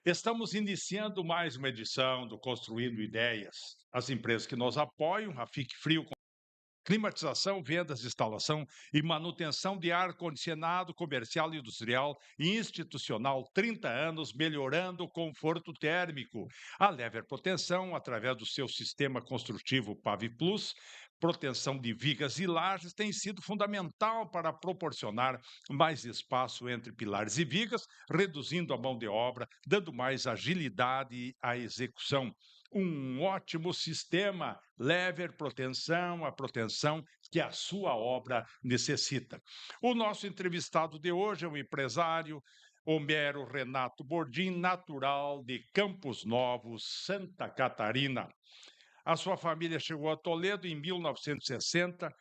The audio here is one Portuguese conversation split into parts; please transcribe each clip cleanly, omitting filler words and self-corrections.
Estamos iniciando mais uma edição do Construindo Ideias. As empresas que nos apoiam, a Fique Frio, climatização, vendas, instalação e manutenção de ar-condicionado comercial, industrial e institucional, 30 anos, melhorando o conforto térmico. A Lever Proteção, através do seu sistema construtivo Pavi Plus, proteção de vigas e lajes, tem sido fundamental para proporcionar mais espaço entre pilares e vigas, reduzindo a mão de obra, dando mais agilidade à execução. Um ótimo sistema, Lever Proteção, a proteção que a sua obra necessita. O nosso entrevistado de hoje é um empresário, Homero Renato Bordim, natural de Campos Novos, Santa Catarina. A sua família chegou a Toledo em 1960.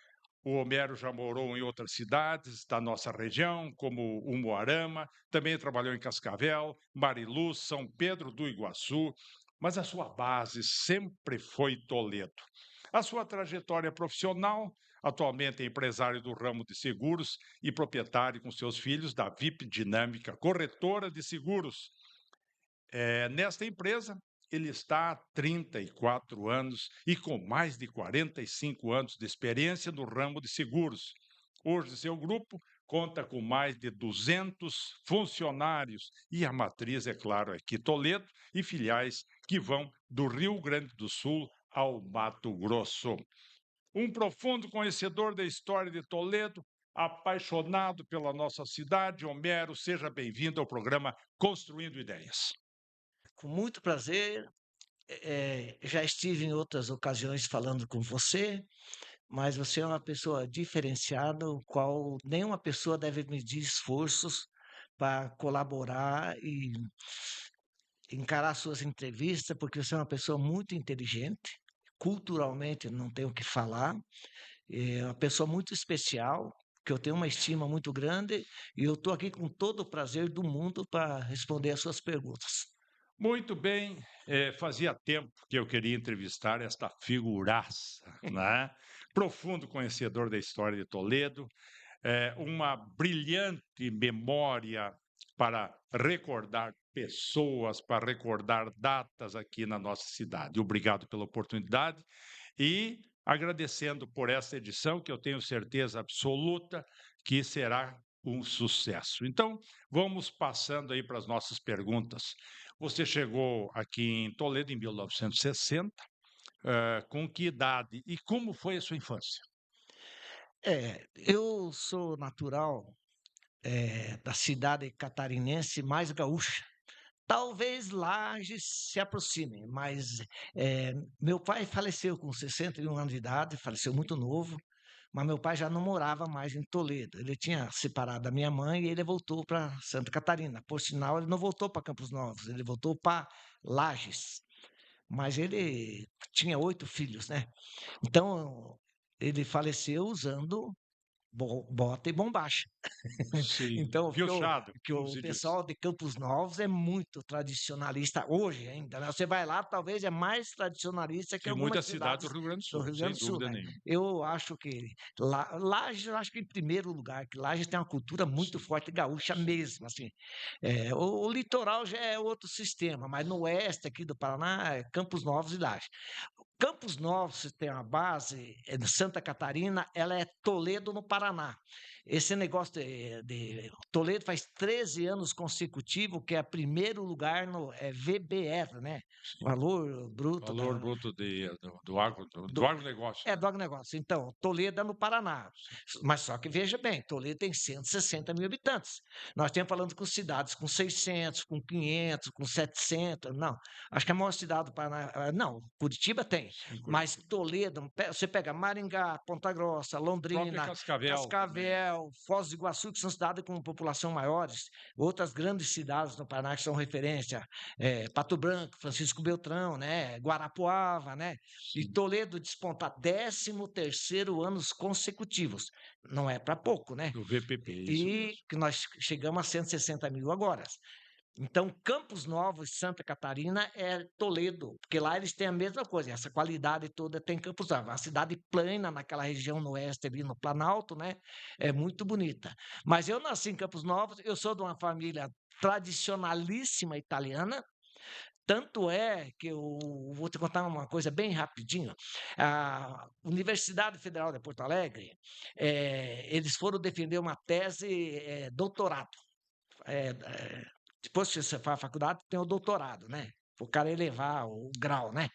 O Homero já morou em outras cidades da nossa região, como Umuarama, também trabalhou em Cascavel, Mariluz, São Pedro do Iguaçu, mas a sua base sempre foi Toledo. A sua trajetória profissional, atualmente é empresário do ramo de seguros e proprietário com seus filhos da VIP Dinâmica, corretora de seguros. Nesta empresa, ele está há 34 anos e com mais de 45 anos de experiência no ramo de seguros. Hoje, seu grupo conta com mais de 200 funcionários e a matriz, é claro, é aqui Toledo e filiais que vão do Rio Grande do Sul ao Mato Grosso. Um profundo conhecedor da história de Toledo, apaixonado pela nossa cidade, Homero, seja bem-vindo ao programa Construindo Ideias. Com muito prazer. Já estive em outras ocasiões falando com você, mas você é uma pessoa diferenciada, o qual nenhuma pessoa deve medir esforços para colaborar e encarar suas entrevistas, porque você é uma pessoa muito inteligente, culturalmente não tenho o que falar, é uma pessoa muito especial, que eu tenho uma estima muito grande, e eu estou aqui com todo o prazer do mundo para responder as suas perguntas. Muito bem, fazia tempo que eu queria entrevistar esta figuraça, né? Profundo conhecedor da história de Toledo, uma brilhante memória para recordar pessoas, para recordar datas aqui na nossa cidade. Obrigado pela oportunidade e agradecendo por essa edição, que eu tenho certeza absoluta que será um sucesso. Então, vamos passando aí para as nossas perguntas. Você chegou aqui em Toledo em 1960, com que idade e como foi a sua infância? Eu sou natural da cidade catarinense mais gaúcha. Talvez Lages se aproxime, mas meu pai faleceu com 61 anos de idade, faleceu muito novo, mas meu pai já não morava mais em Toledo. Ele tinha separado da minha mãe e ele voltou para Santa Catarina. Por sinal, ele não voltou para Campos Novos, ele voltou para Lages. Mas ele tinha 8 filhos, né? Então, ele faleceu usando bota e bombacha. Sim, Então, piochado, que como o se diz. pessoal de Campos Novos é muito tradicionalista hoje ainda, né? Você vai lá, talvez é mais tradicionalista que Que algumas muitas cidades cidades do Rio Grande do do Sul, Rio sem Grande do Sul, dúvida né? nenhuma. Eu acho que Lages, eu acho que em primeiro lugar, que Lages tem uma cultura muito Sim, forte gaúcha sim. mesmo, assim. O litoral já é outro sistema, mas no oeste aqui do Paraná é Campos Novos e Lages. Campos Novos tem uma base, é de Santa Catarina, ela é Toledo, no Paraná. Esse negócio de Toledo faz 13 anos consecutivos que é primeiro lugar no VBR, né? Sim. Valor bruto Valor bruto do do, agronegócio, né? do agronegócio. Então, Toledo é no Paraná. Sim. Mas só que veja bem, Toledo tem 160 mil habitantes. Nós estamos falando com cidades com 600, com 500, com 700. Não, acho que a maior cidade do Paraná. Não, Curitiba tem. Sim, Mas Curitiba. Toledo, você pega Maringá, Ponta Grossa, Própria Londrina, Cascavel também. Cascavel, Foz do Iguaçu, que são cidades com população maiores. Outras grandes cidades no Paraná que são referência. Pato Branco, Francisco Beltrão, né? Guarapuava, né? E Sim. Toledo desponta 13º anos consecutivos. Não é para pouco, né? Do VPP, isso E mesmo. que nós chegamos a 160 mil agora. Então, Campos Novos, Santa Catarina, é Toledo, porque lá eles têm a mesma coisa, essa qualidade toda tem em Campos Novos. A cidade plana naquela região no oeste, ali no Planalto, né? É muito bonita. Mas eu nasci em Campos Novos, eu sou de uma família tradicionalíssima italiana, Tanto é que eu vou te contar uma coisa bem rapidinho. A Universidade Federal de Porto Alegre, eles foram defender uma tese, doutorado. Depois que você faz a faculdade, tem o doutorado, né? O cara elevar o grau, né?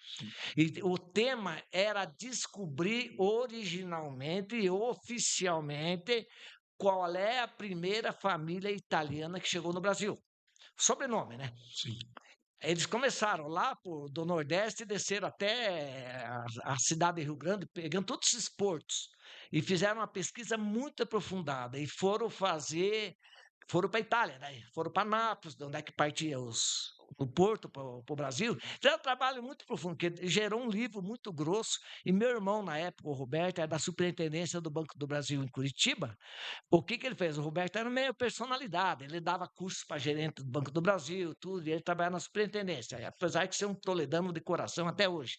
E o tema era descobrir originalmente e oficialmente qual é a primeira família italiana que chegou no Brasil. Sobrenome, né? Sim. Eles começaram lá do Nordeste e desceram até a cidade de Rio Grande, pegando todos esses portos, e fizeram uma pesquisa muito aprofundada, e foram para a Itália, né? Foram para Nápoles, de onde é que partia o porto para o Brasil. Então, é um trabalho muito profundo, que gerou um livro muito grosso, e meu irmão, na época, o Roberto, era da Superintendência do Banco do Brasil em Curitiba. O que ele fez? O Roberto era meio personalidade, ele dava cursos para gerente do Banco do Brasil, tudo, e ele trabalhava na superintendência, apesar de ser um toledano de coração até hoje.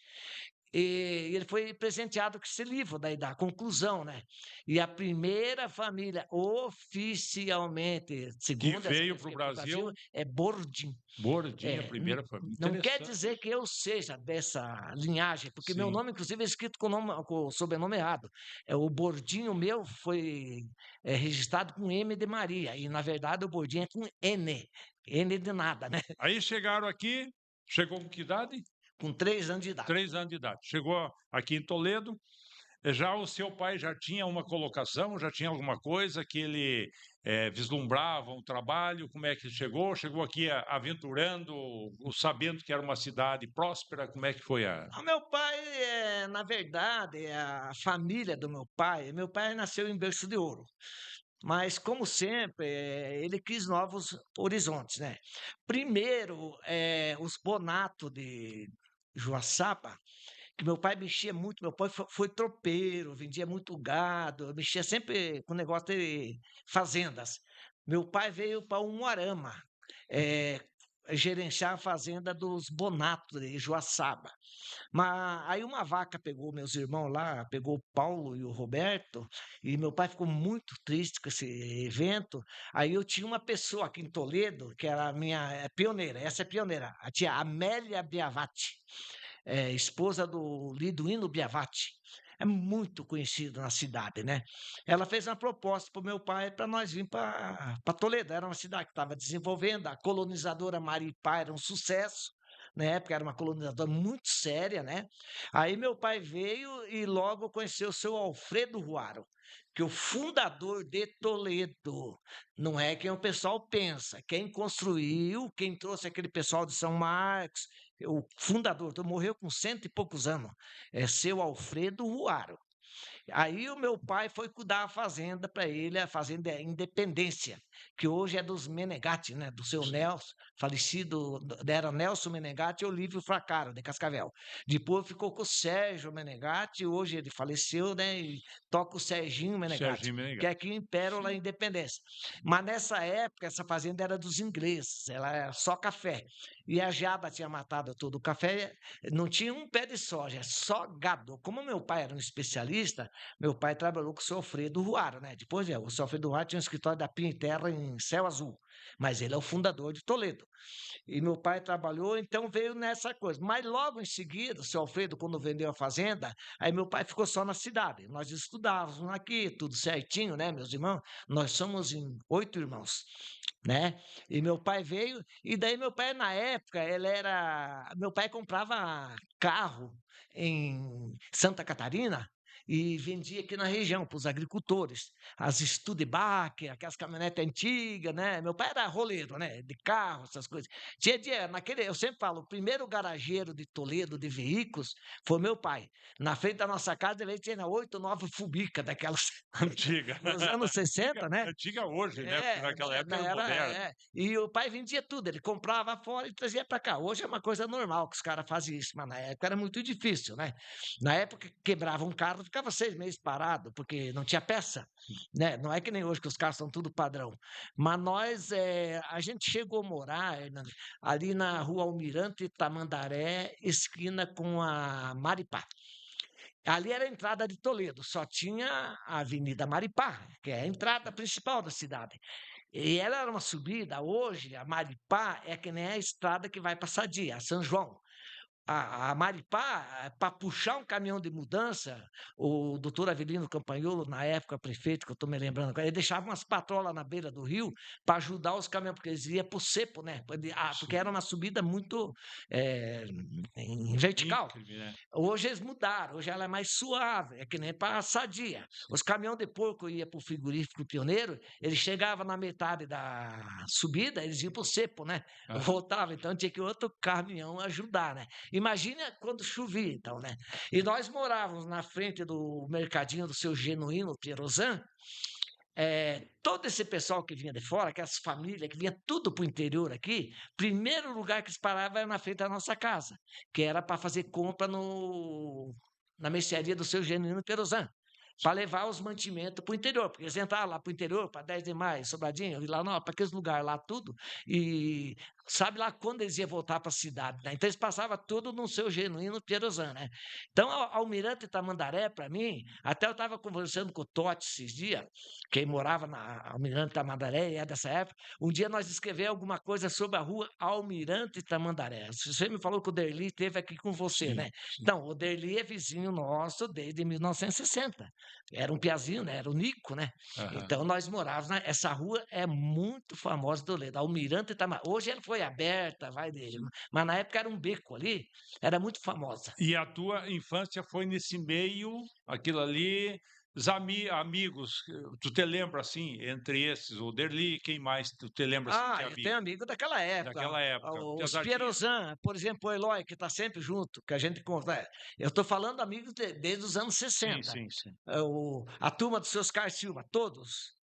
E ele foi presenteado com esse livro, daí da conclusão, né? E a primeira família oficialmente, Que segundo essa veio pesquisa para o pro Brasil, Brasil, é Bordim. Bordim, a É, primeira família. não quer Interessante. dizer que eu seja dessa linhagem, porque meu Sim. nome, inclusive, é escrito com o sobrenome errado. O Bordinho meu foi registrado com M de Maria, e na verdade o Bordinho é com N. N de nada, né? Aí chegaram aqui, chegou com que idade? Com 3 anos de idade. 3 anos de idade. Chegou aqui em Toledo. Já o seu pai já tinha uma colocação, já tinha alguma coisa que ele vislumbrava um trabalho? Como é que ele chegou? Chegou aqui aventurando, sabendo que era uma cidade próspera? Como é que foi a... O meu pai, na verdade, a família do meu pai nasceu em berço de ouro. Mas, como sempre, ele quis novos horizontes, né? Primeiro, os Bonato de Joaçaba, que meu pai mexia muito, meu pai foi tropeiro, vendia muito gado, mexia sempre com negócio de fazendas. Meu pai veio para Umuarama, eh, gerenciar a fazenda dos Bonato de Joaçaba. Mas aí uma vaca pegou meus irmãos lá, pegou o Paulo e o Roberto, e meu pai ficou muito triste com esse evento. Aí eu tinha uma pessoa aqui em Toledo, que era a minha pioneira, essa é pioneira, a tia Amélia Biavati, esposa do Liduíno Biavati. É muito conhecido na cidade, né? Ela fez uma proposta para o meu pai para nós vir para Toledo. Era uma cidade que estava desenvolvendo, a colonizadora Maripá era um sucesso, na época era uma colonizadora muito séria, né? Aí meu pai veio e logo conheceu o seu Alfredo Ruaro, que é o fundador de Toledo. Não é quem o pessoal pensa, quem construiu, quem trouxe aquele pessoal de São Marcos, o fundador, então, morreu com 100 e poucos anos, é seu Alfredo Ruaro. Aí o meu pai foi cuidar a fazenda para ele, a fazenda Independência, que hoje é dos Menegatti, né? Do seu Nelson, falecido, era Nelson Menegatti e Olívio Fracaro, de Cascavel. Depois ficou com o Sérgio Menegatti, hoje ele faleceu, né? E toca o Serginho Menegatti, Serginho que é Menegas? aqui em Pérola, Independência. Mas nessa época, essa fazenda era dos ingleses, ela era só café. E a Jaba tinha matado todo o café, não tinha um pé de soja, só gado. Como meu pai era um especialista, meu pai trabalhou com o seu Alfredo Ruaro, né? Depois, o seu Alfredo Ruaro tinha um escritório da Pinha e Terra em Céu Azul, mas ele é o fundador de Toledo. E meu pai trabalhou, então veio nessa coisa. Mas logo em seguida, o seu Alfredo, quando vendeu a fazenda, aí meu pai ficou só na cidade. Nós estudávamos aqui, tudo certinho, né, meus irmãos? Nós somos em 8 irmãos, né? E meu pai veio, e daí meu pai, na época, meu pai comprava carro em Santa Catarina e vendia aqui na região para os agricultores. As Studebaker, aquelas caminhonetes antigas, né? Meu pai era roleiro, né? De carro, essas coisas. Eu sempre falo, o primeiro garageiro de Toledo de veículos foi meu pai. Na frente da nossa casa ele tinha 8, 9 Fubica, daquelas Antiga. dos anos 60, né? Antiga hoje, né? Porque naquela época era moderno. E o pai vendia tudo, ele comprava fora e trazia para cá. Hoje é uma coisa normal que os caras fazem isso, mas na época era muito difícil, né? Na época quebrava um carro, ficava 6 meses parado, porque não tinha peça, né? Não é que nem hoje que os carros são tudo padrão. Mas a gente chegou a morar, Hernando, ali na rua Almirante Tamandaré, esquina com a Maripá. Ali era a entrada de Toledo, só tinha a Avenida Maripá, que é a entrada principal da cidade. E ela era uma subida, hoje, a Maripá é que nem a estrada que vai para Sadia, São João. A Maripá, para puxar um caminhão de mudança, o doutor Avelino Campagnolo, na época prefeito, que eu estou me lembrando agora, ele deixava umas patrolas na beira do rio para ajudar os caminhões, porque eles iam para o cepo, né? Porque era uma subida muito em vertical. Íngreme, né? Hoje eles mudaram, hoje ela é mais suave, é que nem para Sadia. Os caminhões de porco iam para o frigorífico Pioneiro, eles chegavam na metade da subida, eles iam para o cepo, né? Ah. Voltava, então tinha que outro caminhão ajudar, né? Imagina quando chovia, então, né? E nós morávamos na frente do mercadinho do seu Genuíno Pierozan. Todo esse pessoal que vinha de fora, aquelas famílias que vinha tudo para o interior aqui, primeiro lugar que eles paravam era na frente da nossa casa, que era para fazer compra na mercearia do seu Genuíno Pierozan, para levar os mantimentos para o interior, porque eles entravam lá para o interior, para 10 de maio, Sobradinho, e lá para aqueles lugares lá tudo, e sabe lá quando eles iam voltar para a cidade, né? Então eles passavam tudo no seu Genuíno Pierozan, né? Então, Almirante Tamandaré, para mim, até eu estava conversando com o Totti esses dias, quem morava na Almirante Tamandaré, e é dessa época, um dia nós escrevemos alguma coisa sobre a rua Almirante Tamandaré. Você me falou que o Derli esteve aqui com você, Sim, né? sim. Então, o Derli é vizinho nosso desde 1960. Era um piazinho, né? Era o Nico, né? Aham. Então, nós morávamos, né? Essa rua é muito famosa do Toledo, Almirante Tamandaré. Hoje ela foi aberta, vai dele, mas na época era um beco ali, era muito famosa. E a tua infância foi nesse meio, aquilo ali, amigos, tu te lembra assim, entre esses, o Derli, quem mais tu te lembra assim que Eu tenho havia amigo daquela época. daquela época? Os Teus artistas? Pierozan, por exemplo, o Eloy, que está sempre junto, que a gente conta. Eu estou falando amigos desde os anos Sim, 60. sim, sim. A turma do seu Oscar Silva, todos.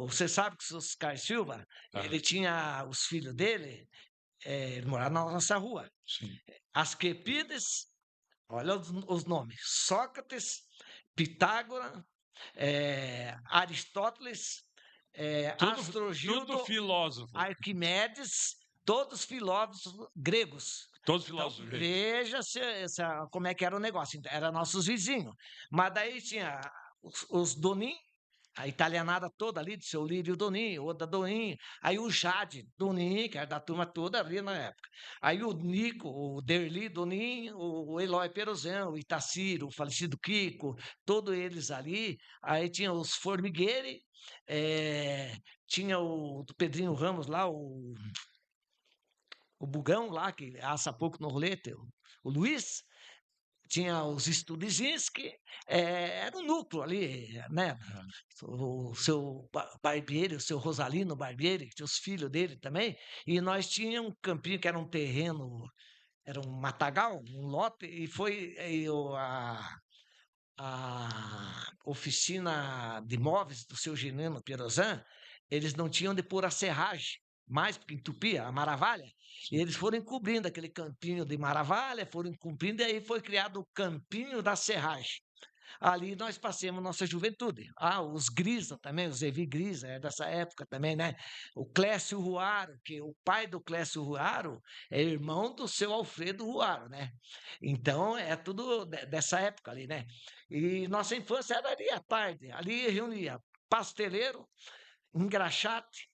Você sabe que o seu Oscar Silva, Aham, ele tinha os filhos dele, ele morava na nossa rua. sim. Asclepiades, olha os nomes: Sócrates, Pitágoras, Aristóteles, Tudo Astrogildo, filósofo, Arquimedes, todos filósofos gregos. todos Então, filósofos gregos. veja como é que era o negócio. Então, eram nossos vizinhos. Mas daí tinha os Donin, a italianada toda ali, do seu Lírio Donin, Oda Donin, aí o Jade Donin, que era da turma toda ali na época. Aí o Nico, o Derli Donin, o Eloy Perozão, o Itaciro, o falecido Kiko, todos eles ali. Aí tinha os Formigueri, tinha o do Pedrinho Ramos lá, o Bugão lá, que assa pouco no rolete, o Luiz, tinha os Studizinski, era um núcleo ali, né? Aham. O seu Barbieri, o seu Rosalino Barbieri, que tinha os filhos dele também, e nós tínhamos um campinho que era um terreno, era um matagal, um lote, e foi a oficina de móveis do seu Geneno Pierozan, eles não tinham de pôr a serragem, mais porque entupia, a maravalha, e eles foram encobrindo aquele campinho de maravalha, foram encobrindo, e aí foi criado o campinho da serragem. Ali nós passamos nossa juventude. Os Grisa também, o Zevi Grisa, é dessa época também, né? O Clécio Ruaro, que o pai do Clécio Ruaro é irmão do seu Alfredo Ruaro, né? Então, é tudo dessa época ali, né? E nossa infância era ali à tarde. Ali reunia pasteleiro, engraxate,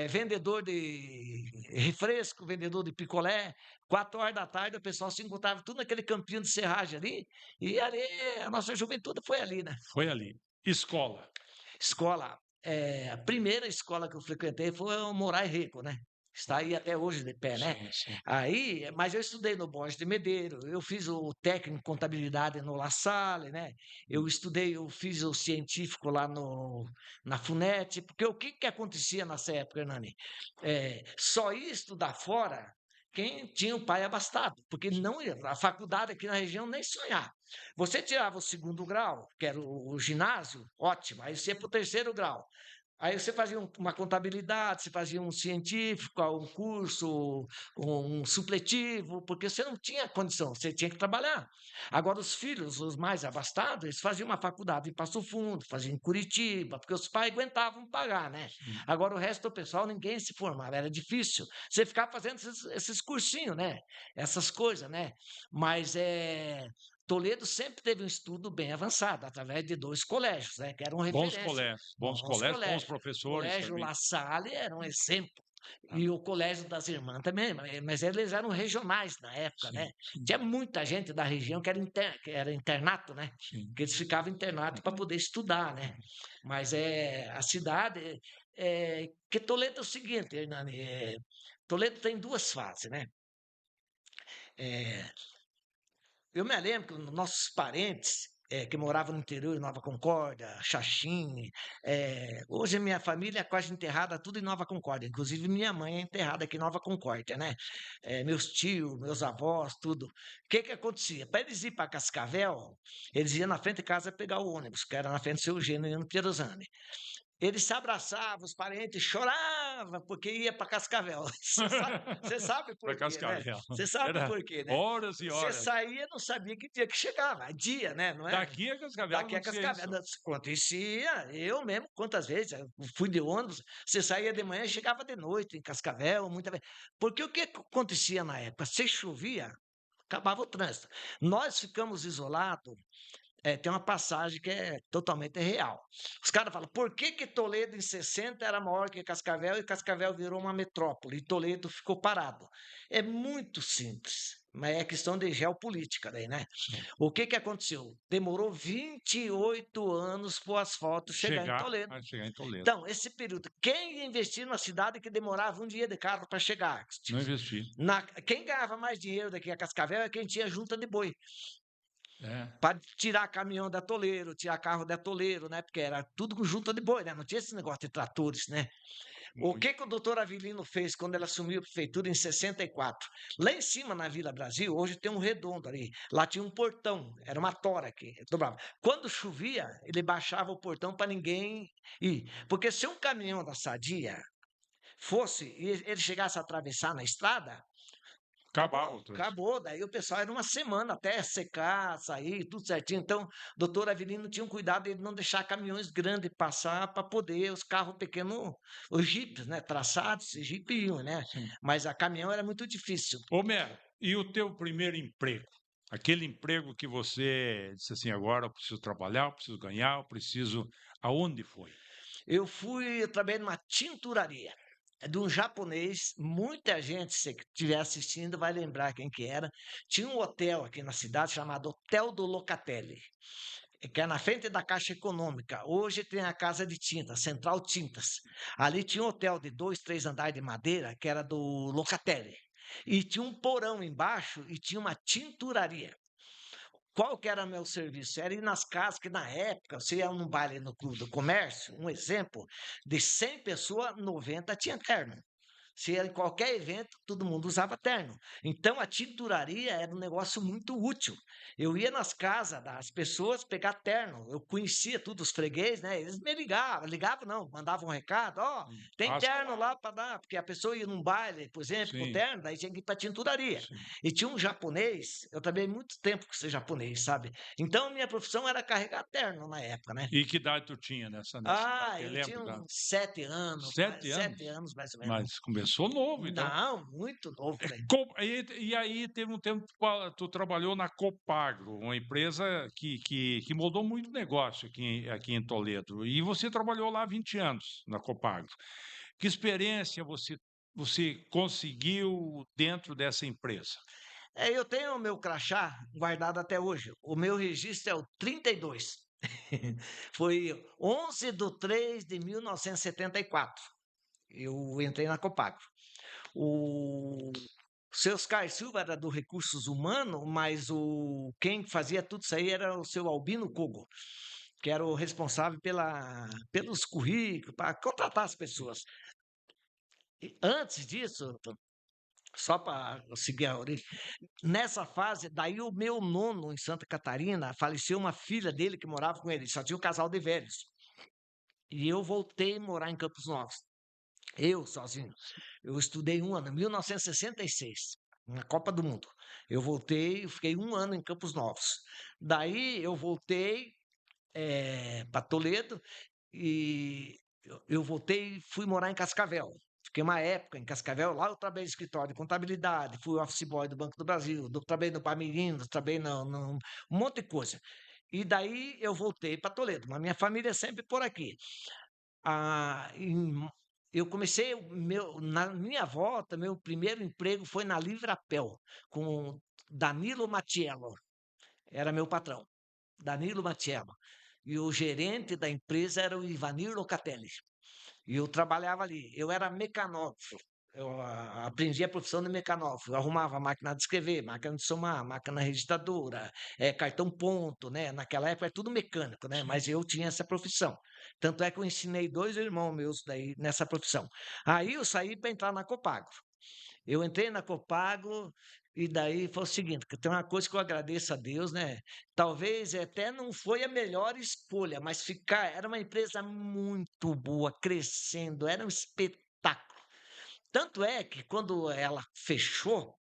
vendedor de refresco, vendedor de picolé. 4 horas da tarde o pessoal se encontrava tudo naquele campinho de serragem ali. E ali, a nossa juventude foi ali, né? Foi ali. Escola. Escola, a primeira escola que eu frequentei foi o Moraes Rico, né? Está aí até hoje de pé, né? Sim, sim. Aí, mas eu estudei no Borges de Medeiros, eu fiz o técnico em contabilidade no La Salle, né? Eu fiz o científico lá na FUNET, porque o que acontecia nessa época, Hernani? Só ia estudar fora quem tinha um pai abastado, porque não ia, a faculdade aqui na região nem sonhar. Você tirava o segundo grau, que era o ginásio, ótimo, aí você ia para o terceiro grau. Aí você fazia uma contabilidade, você fazia um científico, um curso, um supletivo, porque você não tinha condição, você tinha que trabalhar. Agora, os filhos, os mais abastados, eles faziam uma faculdade em Passo Fundo, faziam em Curitiba, porque os pais aguentavam pagar, né? Sim. Agora, o resto do pessoal, ninguém se formava, era difícil. Você ficava fazendo esses cursinhos, né? Essas coisas, né? Mas Toledo sempre teve um estudo bem avançado, através de 2 colégios, né, que eram referência. Bons Bons colégios, bons colégios. O professores colégio também. La Salle era um exemplo, Ah, e o colégio das irmãs também, mas eles eram regionais na época, sim, né. sim, Tinha muita gente da região que era internato, né, sim. que eles ficavam internato para poder estudar, né. Mas, a cidade, que Toledo é o seguinte, Hernani, Toledo tem 2 fases, né. Eh Eu me lembro que os nossos parentes, que moravam no interior, em Nova Concórdia, Xaxim, hoje a minha família é quase enterrada tudo em Nova Concórdia, inclusive minha mãe é enterrada aqui em Nova Concórdia, né. Meus tios, meus avós, tudo. O que que acontecia? Para eles ir para Cascavel, eles iam na frente de casa pegar o ônibus, que era na frente do Seu Eugênio, indo Pirosane. Eles se abraçavam, os parentes choravam, porque ia para Cascavel. Você sabe Para por quê, né? Cascavel. Você sabe Era por quê, né? horas e Você horas. saía, não sabia que dia que chegava, dia, né, não é? Daqui a Cascavel Daqui a acontecia Cascavel, isso. acontecia, eu mesmo, quantas vezes, eu fui de ônibus, você saía de manhã e chegava de noite em Cascavel, muita vez. Porque o que que acontecia na época? Se chovia, acabava o trânsito. Nós ficamos isolados, tem uma passagem que é totalmente real. Os caras falam: "Por que que Toledo em 60 era maior que Cascavel e Cascavel virou uma metrópole e Toledo ficou parado?". É muito simples, mas é questão de geopolítica daí, né. Sim. O que que aconteceu? Demorou 28 anos para o asfalto chegar em Toledo. Chegar em Toledo. Então, esse período, quem ia investir numa cidade que demorava um dia de carro para chegar? Não investi. Quem ganhava mais dinheiro daqui a Cascavel é quem tinha junta de boi. É. Para tirar caminhão da atoleiro, tirar carro da atoleiro, né, porque era tudo com junta de boi, né, não tinha esse negócio de tratores, né. O Muito. que que o doutor Avelino fez quando ele assumiu a prefeitura em 64? Lá em cima, na Vila Brasil, hoje tem um redondo ali, lá tinha um portão, era uma tora que dobrava. Quando chovia, ele baixava o portão para ninguém ir, porque se um caminhão da Sadia fosse e ele chegasse a atravessar na estrada, Acabava o trânsito. acabou, daí o pessoal era uma semana até secar, sair, tudo certinho. Então, doutor Avelino tinha um cuidado de não deixar caminhões grandes passar para poder os carros pequenos, os jipes, né, traçados, e jipe iam, né, Sim. mas a caminhão era muito difícil. Ô Mero, e o teu primeiro emprego? Aquele emprego que você disse assim: "Agora eu preciso trabalhar, eu preciso ganhar, eu preciso". Aonde foi? Eu trabalhei numa tinturaria, de um japonês, muita gente, se estiver assistindo, vai lembrar quem que era. Tinha um hotel aqui na cidade chamado Hotel do Locatelli, que é na frente da Caixa Econômica. Hoje tem a Casa de Tinta, Central Tintas. Ali tinha um hotel de 2, 3 andares de madeira, que era do Locatelli. E tinha um porão embaixo e tinha uma tinturaria. Qual que era meu serviço? Era ir nas casas, que na época, você ia num baile no Clube do Comércio, um exemplo, de 100 pessoas, 90 tinha terno. Se era em qualquer evento, todo mundo usava terno. Então a tinturaria era um negócio muito útil. Eu ia nas casas das pessoas pegar terno. Eu conhecia tudo os freguês, né? Eles me ligavam não, mandavam um recado, ó, tem Passa terno lá. lá para dar, porque a pessoa ia num baile, por exemplo, com Sim, terno, daí tinha que ir para tinturaria. sim. E tinha um japonês, eu trabalhei muito tempo com esse japonês, sabe? Então minha profissão era carregar terno na época, né? E que idade tu tinha nessa idade? Eu Eu lembro tinha da uns 7 anos, 7 7 anos? anos mais ou menos. Mas começou novo, então. Não, muito novo também. E aí teve um tempo que tu trabalhou na Copagro, uma empresa que mudou muito negócio aqui em Toledo. E você trabalhou lá há 20 anos, na Copagro. Que experiência você conseguiu dentro dessa empresa? Eu tenho o meu crachá guardado até hoje. O meu registro é o 32. Foi 11/3/1974. Eu entrei na Copagro. O seu Oscar Silva era do Recursos Humanos, mas quem fazia tudo isso aí era o seu Albino Kogo, que era o responsável pelos currículos, para contratar as pessoas. E antes disso, só para seguir a origem, nessa fase, daí o meu nono em Santa Catarina, faleceu uma filha dele que morava com ele, só tinha um casal de velhos. E eu voltei a morar em Campos Novos. Eu sozinho. Eu estudei um ano, em 1966, na Copa do Mundo. Eu voltei, eu fiquei um ano em Campos Novos. Daí eu voltei para Toledo e eu voltei e fui morar em Cascavel. Fiquei uma época em Cascavel, lá eu trabalhei em escritório de contabilidade, fui office boy do Banco do Brasil, trabalhei no Bamirindo, trabalhei um monte de coisa. E daí eu voltei para Toledo, mas minha família é sempre por aqui. Ah, eu comecei na minha volta, meu primeiro emprego foi na Livrapel, com Danilo Matiello, era meu patrão, Danilo Matiello. E o gerente da empresa era o Ivanir Locatelli. E eu trabalhava ali. Eu era mecanógrafo. Eu aprendi a profissão de mecanógrafo. Eu arrumava máquina de escrever, máquina de somar, máquina registradora, cartão ponto, né? Naquela época é tudo mecânico, né? Mas eu tinha essa profissão. Tanto é que eu ensinei 2 irmãos meus daí nessa profissão. Aí eu saí para entrar na Copago. Eu entrei na Copago e daí foi o seguinte, que tem uma coisa que eu agradeço a Deus, né? Talvez até não foi a melhor escolha, mas era uma empresa muito boa, crescendo, era um espetáculo. Tanto é que quando ela fechou,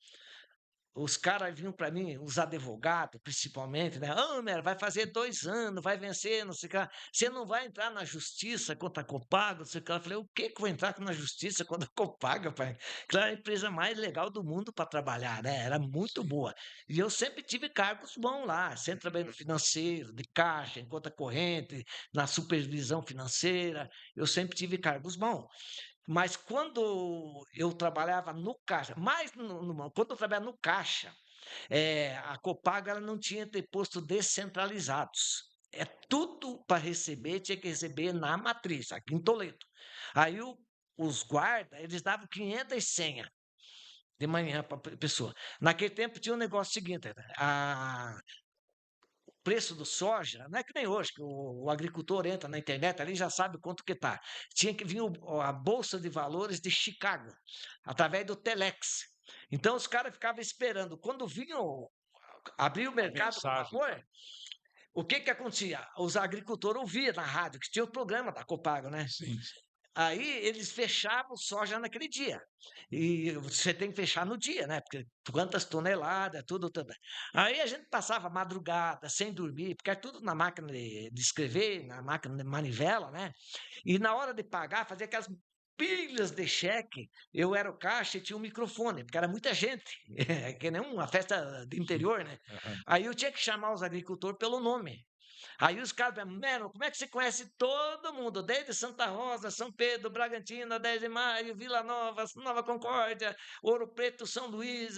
os caras vinham para mim, os advogados, principalmente, né? Ah, Mero, vai fazer 2 anos, vai vencer, não sei o que lá. Você não vai entrar na justiça contra a Copago, não sei o que lá. Eu falei, o que que eu vou entrar na justiça contra a Copago, pai? Aquela era a empresa mais legal do mundo para trabalhar, né? Era muito boa. E eu sempre tive cargos bons lá, sempre trabalhei no financeiro, de caixa, em conta corrente, na supervisão financeira. Eu sempre tive cargos bons. Mas quando eu trabalhava no caixa, quando eu trabalhava no caixa, a Copago ela não tinha deposto descentralizados. É tudo para receber, tinha que receber na matriz, aqui em Toledo. Aí os guardas, eles davam 500 senhas de manhã para a pessoa. Naquele tempo tinha um negócio seguinte, preço do soja, não é que nem hoje, que o agricultor entra na internet ali e já sabe quanto que está. Tinha que vir a Bolsa de Valores de Chicago, através do Telex. Então os caras ficavam esperando. Quando vinham abrir o A mercado com mensagem. vapor, o que que acontecia? Os agricultores ouviam na rádio, que tinha o programa da Copago, né? Sim. Aí eles fechavam só já naquele dia. E você tem que fechar no dia, né? Porque quantas toneladas, tudo. Aí a gente passava madrugada, sem dormir, porque é tudo na máquina de escrever, na máquina de manivela, né? E na hora de pagar, fazia aquelas pilhas de cheque. Eu era o caixa e tinha um microfone, porque era muita gente. Que nem uma festa de interior, né? Aham. Aí eu tinha que chamar os agricultores pelo nome. Aí os caras falam, Mano, como é que você conhece todo mundo? Desde Santa Rosa, São Pedro, Bragantina, 10 de Maio, Vila Nova, Nova Concórdia, Ouro Preto, São Luís,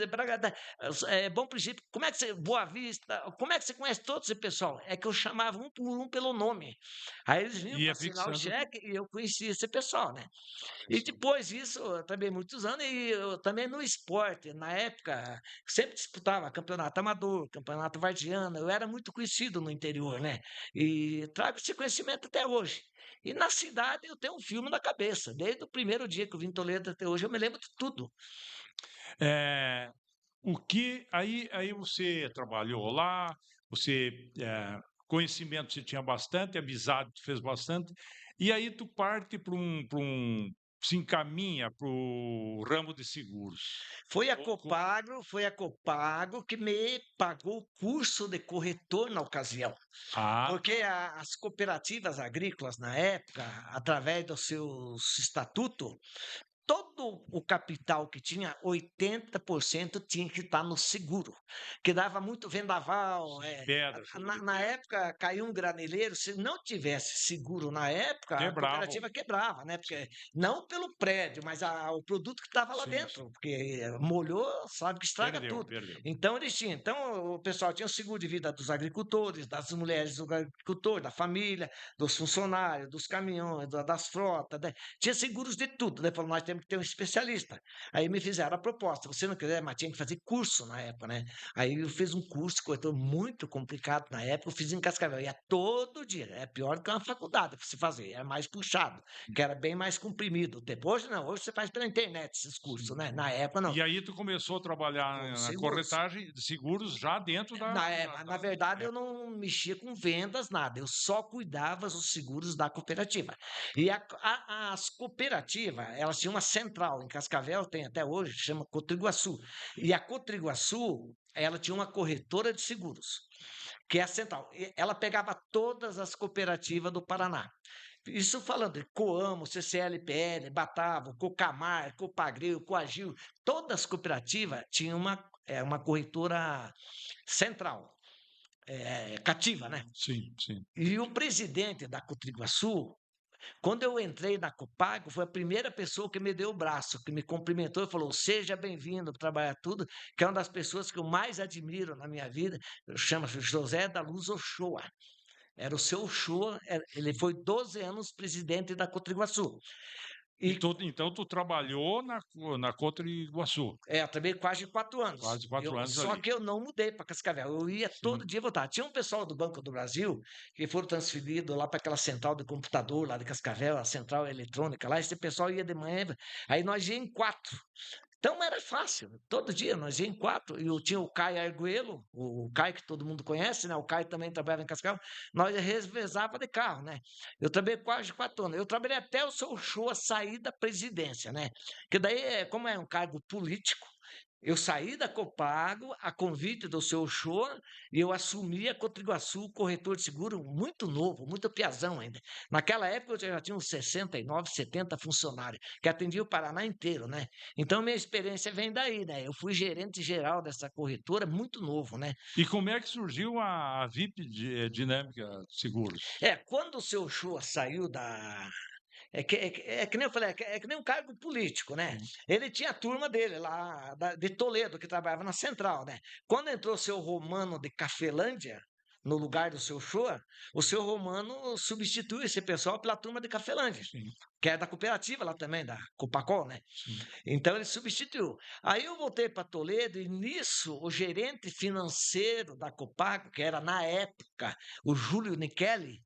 Bom Princípio. Como é que você. Boa Vista. Como é que você conhece todo esse pessoal? É que eu chamava um por um pelo nome. Aí eles vinham para Ia assinar o fixando. cheque e eu conhecia esse pessoal, né? E Isso. depois disso, eu também muitos anos, e eu também no esporte, na época, sempre disputava campeonato amador, campeonato varziano, eu era muito conhecido no interior, né? E trago esse conhecimento até hoje. E na cidade eu tenho um filme na cabeça, desde o primeiro dia que eu vim em Toledo até hoje, eu me lembro de tudo. Eh, aí você trabalhou lá, conhecimento você tinha bastante, amizade tu fez bastante, e aí tu parte se encaminha para o ramo de seguros. Foi a Copago que me pagou o curso de corretor na ocasião. Ah, Porque as cooperativas agrícolas, na época, através do seu estatuto, todo o capital que tinha, 80% tinha que estar no seguro, que dava muito vendaval. pedra, chuva de Na pedra, época, caiu um graneleiro, se não tivesse seguro na época, a quebrava. cooperativa quebrava, né? Sim, Porque não pelo prédio, mas o produto que estava lá sim, sim. dentro, porque molhou, sabe que estraga Perdeu, tudo. perdeu. Então eles tinham. Então o pessoal tinha o seguro de vida dos agricultores, das mulheres do agricultor, da família, dos funcionários, dos caminhões, das frotas, né? Tinha seguros de tudo, né? Falou, nós temos que ter um especialista. Aí me fizeram a proposta, você não quiser, mas tinha que fazer curso na época, né? Aí eu fiz um curso, corretor muito complicado na época, eu fiz em Cascavel, ia todo dia, é pior do que uma faculdade para se fazer, é mais puxado, que era bem mais comprimido. Depois não, hoje você faz pela internet esses cursos, Sim. né? Na época não. E aí tu começou a trabalhar Com na seguros. corretagem de seguros já dentro da Na verdade, é, eu não mexia com vendas, nada. Eu só cuidava dos seguros da cooperativa. E as cooperativas, elas tinham uma central em Cascavel, tem até hoje, chama Cotriguaçu. E a Cotriguaçu, ela tinha uma corretora de seguros, que é a central. E ela pegava todas as cooperativas do Paraná. Isso falando de Coamo, CCLPL, Batavo, Cocamar, Copagril, Coagil, todas as cooperativas tinham uma corretora central, cativa, né? Sim, sim. E o presidente da Cotriguaçu, quando eu entrei na Copago, foi a primeira pessoa que me deu o braço, que me cumprimentou e falou: seja bem-vindo para trabalhar tudo, que é uma das pessoas que eu mais admiro na minha vida, chama-se José da Luz Ochoa. Era o seu Ochoa, ele foi 12 anos presidente da Cotriguaçu. E Então, tu trabalhou na Contra Iguaçu, eu trabalhei quase 4 anos. quase 4 anos Só ali. que eu não mudei para Cascavel. Eu ia todo Sim. dia votar. Tinha um pessoal do Banco do Brasil que foram transferidos lá para aquela central de computador lá de Cascavel, a central eletrônica lá. Esse pessoal ia de manhã, aí nós íamos em 4. Então era fácil, todo dia nós íamos em 4, e eu tinha o Caio Arguello, o Caio que todo mundo conhece, né? O Caio também trabalhava em Cascavel, nós revezava de carro, né? Eu trabalhei quase 4 anos, eu trabalhei até o seu show sair da presidência, né? Que daí, como é um cargo político, eu saí da Copago a convite do seu show e eu assumi a Cotriguaçu, corretor de seguro muito novo, muito piazão ainda. Naquela época eu já tinha uns 69, 70 funcionários, que atendia o Paraná inteiro, né? Então minha experiência vem daí, né? Eu fui gerente geral dessa corretora muito novo, né? E como é que surgiu a VIP Dinâmica Seguros? Quando o seu show saiu da, é que nem eu falei, é que nem um cargo político, né? Sim. Ele tinha a turma dele lá de Toledo, que trabalhava na central, né? Quando entrou o seu Romano de Cafelândia, no lugar do seu Shoa, o seu Romano substituiu esse pessoal pela turma de Cafelândia, Sim, que é da cooperativa lá também, da Copacol, né? sim. Então ele substituiu. Aí eu voltei para Toledo e nisso o gerente financeiro da Copaco, que era na época o Júlio Nichelli,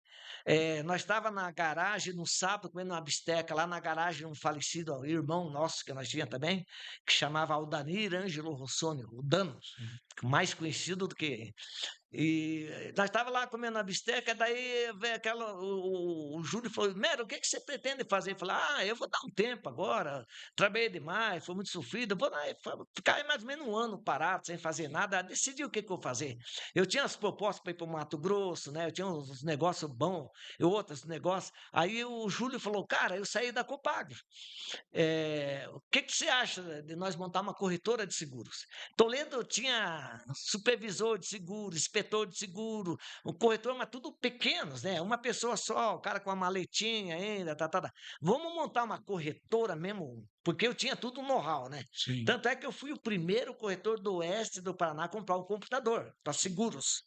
nós estava na garagem no sábado comendo uma bisteca lá na garagem de um falecido irmão nosso que nós tínhamos também, que chamava Aldanir Ângelo Rossoni, o Dano, Sim. mais conhecido do que e nós estava lá comendo a bisteca, daí veio o Júlio falou: Mero, o que você pretende fazer? Eu falei: eu vou dar um tempo agora, trabalhei demais, foi muito sofrido, vou ficar aí mais ou menos um ano parado, sem fazer nada, decidi o que eu vou fazer. Eu tinha as propostas para ir para o Mato Grosso, né? Eu tinha uns negócios bons, outros negócios. Aí o Júlio falou: Cara, eu saí da Copag. O que você acha de nós montar uma corretora de seguros? Toledo tinha supervisor de seguro, inspetor de seguro, o corretor, mas tudo pequenos, né? Uma pessoa só, o cara com a maletinha ainda, tá. Vamos montar uma corretora mesmo, porque eu tinha tudo know-how, né? Sim. Tanto é que eu fui o primeiro corretor do oeste do Paraná a comprar um computador para seguros.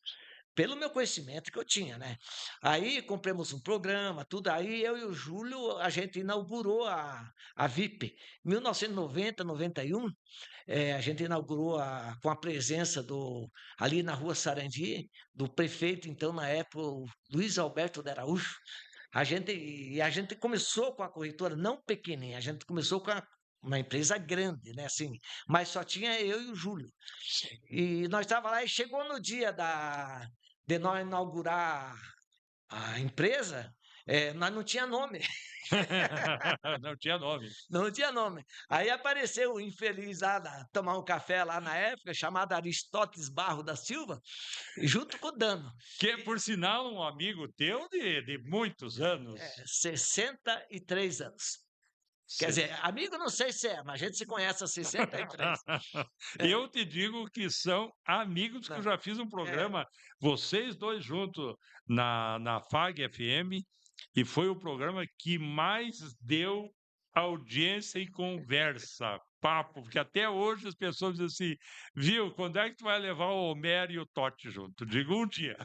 Pelo meu conhecimento que eu tinha, né? Aí compramos um programa, tudo. Aí eu e o Júlio, a gente inaugurou a VIP. 1990, 91, a gente inaugurou com a presença ali na rua Sarandi, do prefeito, então, na época, o Luiz Alberto de Araújo. A gente começou com a corretora não pequenininha, a gente começou com uma empresa grande, né? Assim, mas só tinha eu e o Júlio. E nós estávamos lá e chegou no dia de nós inaugurar a empresa, nós não tinha nome. Não tinha nome. Não tinha nome. Aí apareceu um infeliz lá, tomar um café lá na época, chamado Aristóteles Barro da Silva, junto com o Dano. Que, por sinal, um amigo teu de muitos anos. 63 anos. Quer dizer, amigo não sei se mas a gente se conhece há 63. Eu te digo que são amigos, que eu Não, já fiz um programa, vocês dois juntos, na FAG FM, e foi o programa que mais deu audiência e conversa, papo, porque até hoje as pessoas dizem assim, viu, quando é que tu vai levar o Homero e o Totti junto? Digo um dia.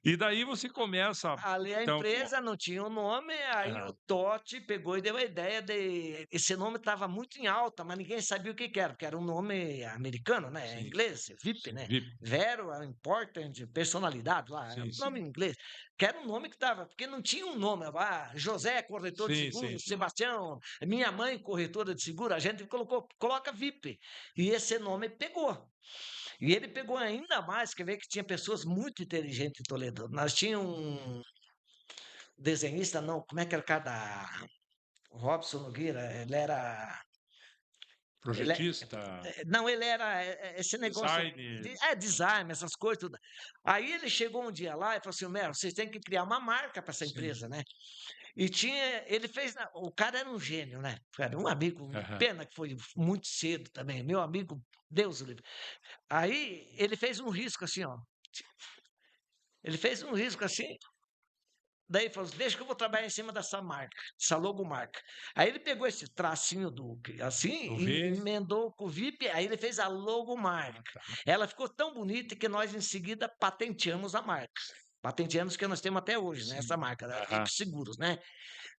E daí você começa, ali a então, empresa não tinha o nome, aí o Totti pegou e deu a ideia de. Esse nome estava muito em alta, mas ninguém sabia o que que era, porque era um nome americano, né? Em sim, inglês, VIP, né? VIP, Vero, important, personalidade lá, era sim, um nome sim, em inglês, que era um nome que estava, porque não tinha um nome, José, corretor de sim, sim, seguro, sim. Sebastião, minha mãe, corretora de seguro, a gente coloca VIP, e esse nome pegou. E ele pegou ainda mais, quer ver que tinha pessoas muito inteligentes em Toledo. Nós tínhamos um desenhista, não, como é que era o cara da Robson Nogueira? Ele era Ele Projetista, não, ele era esse negócio design. de design, essas coisas tudo. Aí ele chegou um dia lá e falou assim: "Mero, vocês têm que criar uma marca para essa Sim. empresa, né". E tinha ele fez o cara era um gênio, né, era um amigo, Aham. pena que foi muito cedo também, meu amigo, Deus o livre. Aí ele fez um risco assim, ó, ele fez um risco assim. Daí ele falou assim: "Deixa que eu vou trabalhar em cima dessa marca, dessa logomarca". Aí ele pegou esse tracinho assim Eu e vi. emendou com o VIP, aí ele fez a Ah, logomarca. tá. Ela ficou tão bonita que nós em seguida patenteamos a marca. Patenteamos que nós temos até hoje, né, essa Sim. marca da Aham. VIP Seguros, né.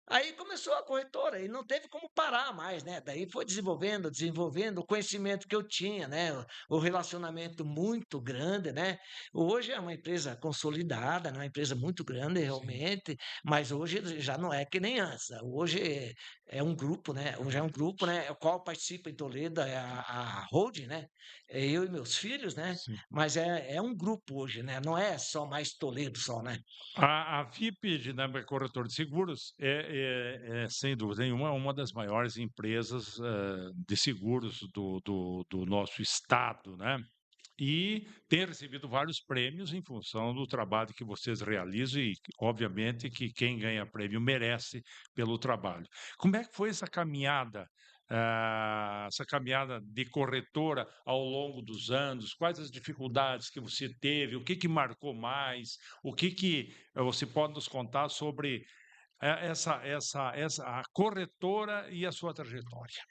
Aí começou a corretora e não teve como parar mais, né, daí foi desenvolvendo, desenvolvendo o conhecimento que eu tinha, né, o relacionamento muito grande, né. Hoje é uma empresa consolidada, né, uma empresa muito grande Sim. realmente, mas hoje já não é que nem antes, hoje é um grupo, né, hoje é um grupo, né, o qual participa em Toledo, é a holding, né, é eu e meus filhos, né, Sim. mas é um grupo hoje, né, não é só mais Toledo só, né. A VIP Dinâmica Corretora de Seguros sem dúvida nenhuma, uma das maiores empresas, de seguros do nosso estado, né. E tem recebido vários prêmios em função do trabalho que vocês realizam e, obviamente, que quem ganha prêmio merece pelo trabalho. Como é que foi essa caminhada de corretora ao longo dos anos? Quais as dificuldades que você teve? O que que marcou mais? O que que você pode nos contar sobre essa a corretora e a sua trajetória?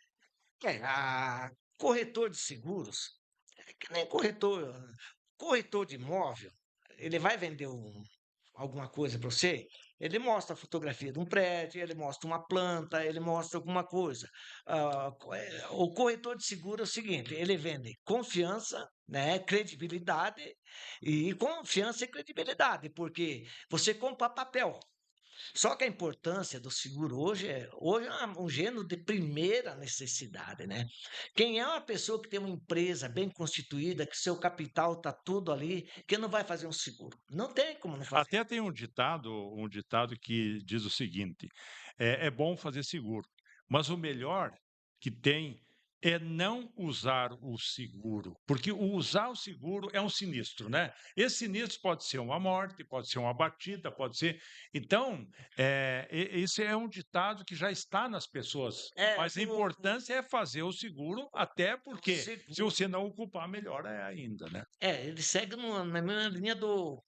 A corretor de seguros, é que nem corretor de imóvel, ele vai vender alguma coisa para você, ele mostra a fotografia de um prédio, ele mostra uma planta, ele mostra alguma coisa. O corretor de seguro é o seguinte, ele vende confiança, né, credibilidade, e confiança e credibilidade, porque você compra papel. Só que a importância do seguro hoje é um gênero de primeira necessidade, né. Quem é uma pessoa que tem uma empresa bem constituída, que seu capital está tudo ali, que não vai fazer um seguro? Não tem como não fazer. Até tem um ditado que diz o seguinte: é bom fazer seguro, mas o melhor que tem é não usar o seguro, porque o usar o seguro é um sinistro, né. Esse sinistro pode ser uma morte, pode ser uma batida, pode ser então, esse é um ditado que já está nas pessoas, É, mas a importância é fazer o seguro, até o porque se seguro você não ocupar, melhor é ainda, né. ele segue na mesma linha do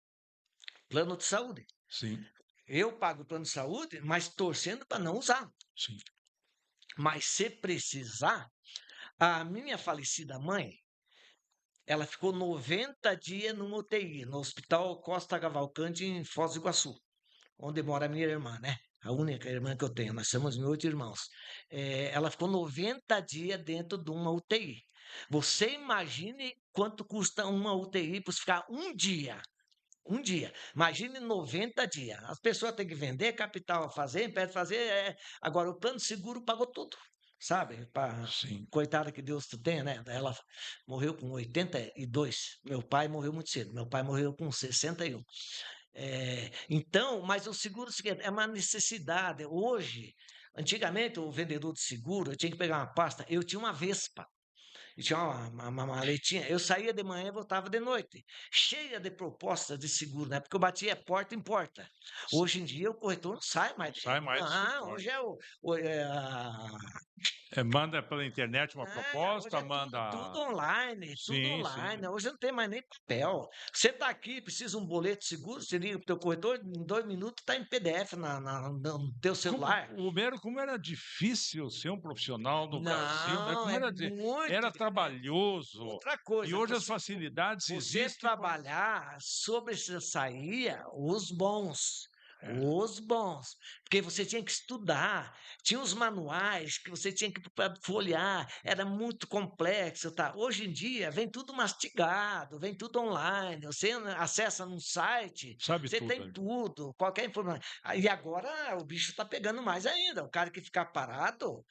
plano de saúde. Sim, Eu pago o plano de saúde, mas torcendo para não usar. sim. Mas se precisar, a minha falecida mãe, ela ficou 90 dias numa UTI, no Hospital Costa Cavalcante, em Foz do Iguaçu, onde mora a minha irmã, né? A única irmã que eu tenho, nós somos 8 irmãos. Ela ficou 90 dias dentro de uma UTI. Você imagine quanto custa uma UTI para você ficar um dia. Um dia. Imagine 90 dias. As pessoas têm que vender capital a fazer, impede de fazer. Agora, o plano de seguro pagou tudo, sabe? Sim. Coitada que Deus te tenha, né? Ela morreu com 82. Meu pai morreu muito cedo. Meu pai morreu com 61. Então, mas o seguro é o seguinte, é uma necessidade. Hoje, antigamente, o vendedor de seguro, eu tinha que pegar uma pasta. Eu tinha uma Vespa. E tinha uma maletinha. Eu saía de manhã e voltava de noite, cheia de propostas de seguro, né? Porque eu batia porta em porta. Hoje em dia o corretor não sai mais. Sai mais do Não, escritório. hoje é Manda pela internet uma hoje proposta, é tudo, manda tudo sim, online. sim. Hoje não tem mais nem papel. Você está aqui, precisa um boleto de seguro, você liga para o teu corretor, em 2 minutos está em PDF no teu celular. Como era difícil ser um profissional no Brasil, né, Não, como é era muito era diferente. trabalhoso, Outra e coisa, hoje as facilidades você existem para trabalhar sobressaía é, os bons, porque você tinha que estudar, tinha os manuais que você tinha que folhear, era muito complexo, tá? Hoje em dia vem tudo mastigado, vem tudo online, você acessa num site, sabe você tudo tem ali. tudo, qualquer informação. E agora o bicho está pegando mais ainda, o cara que ficar parado,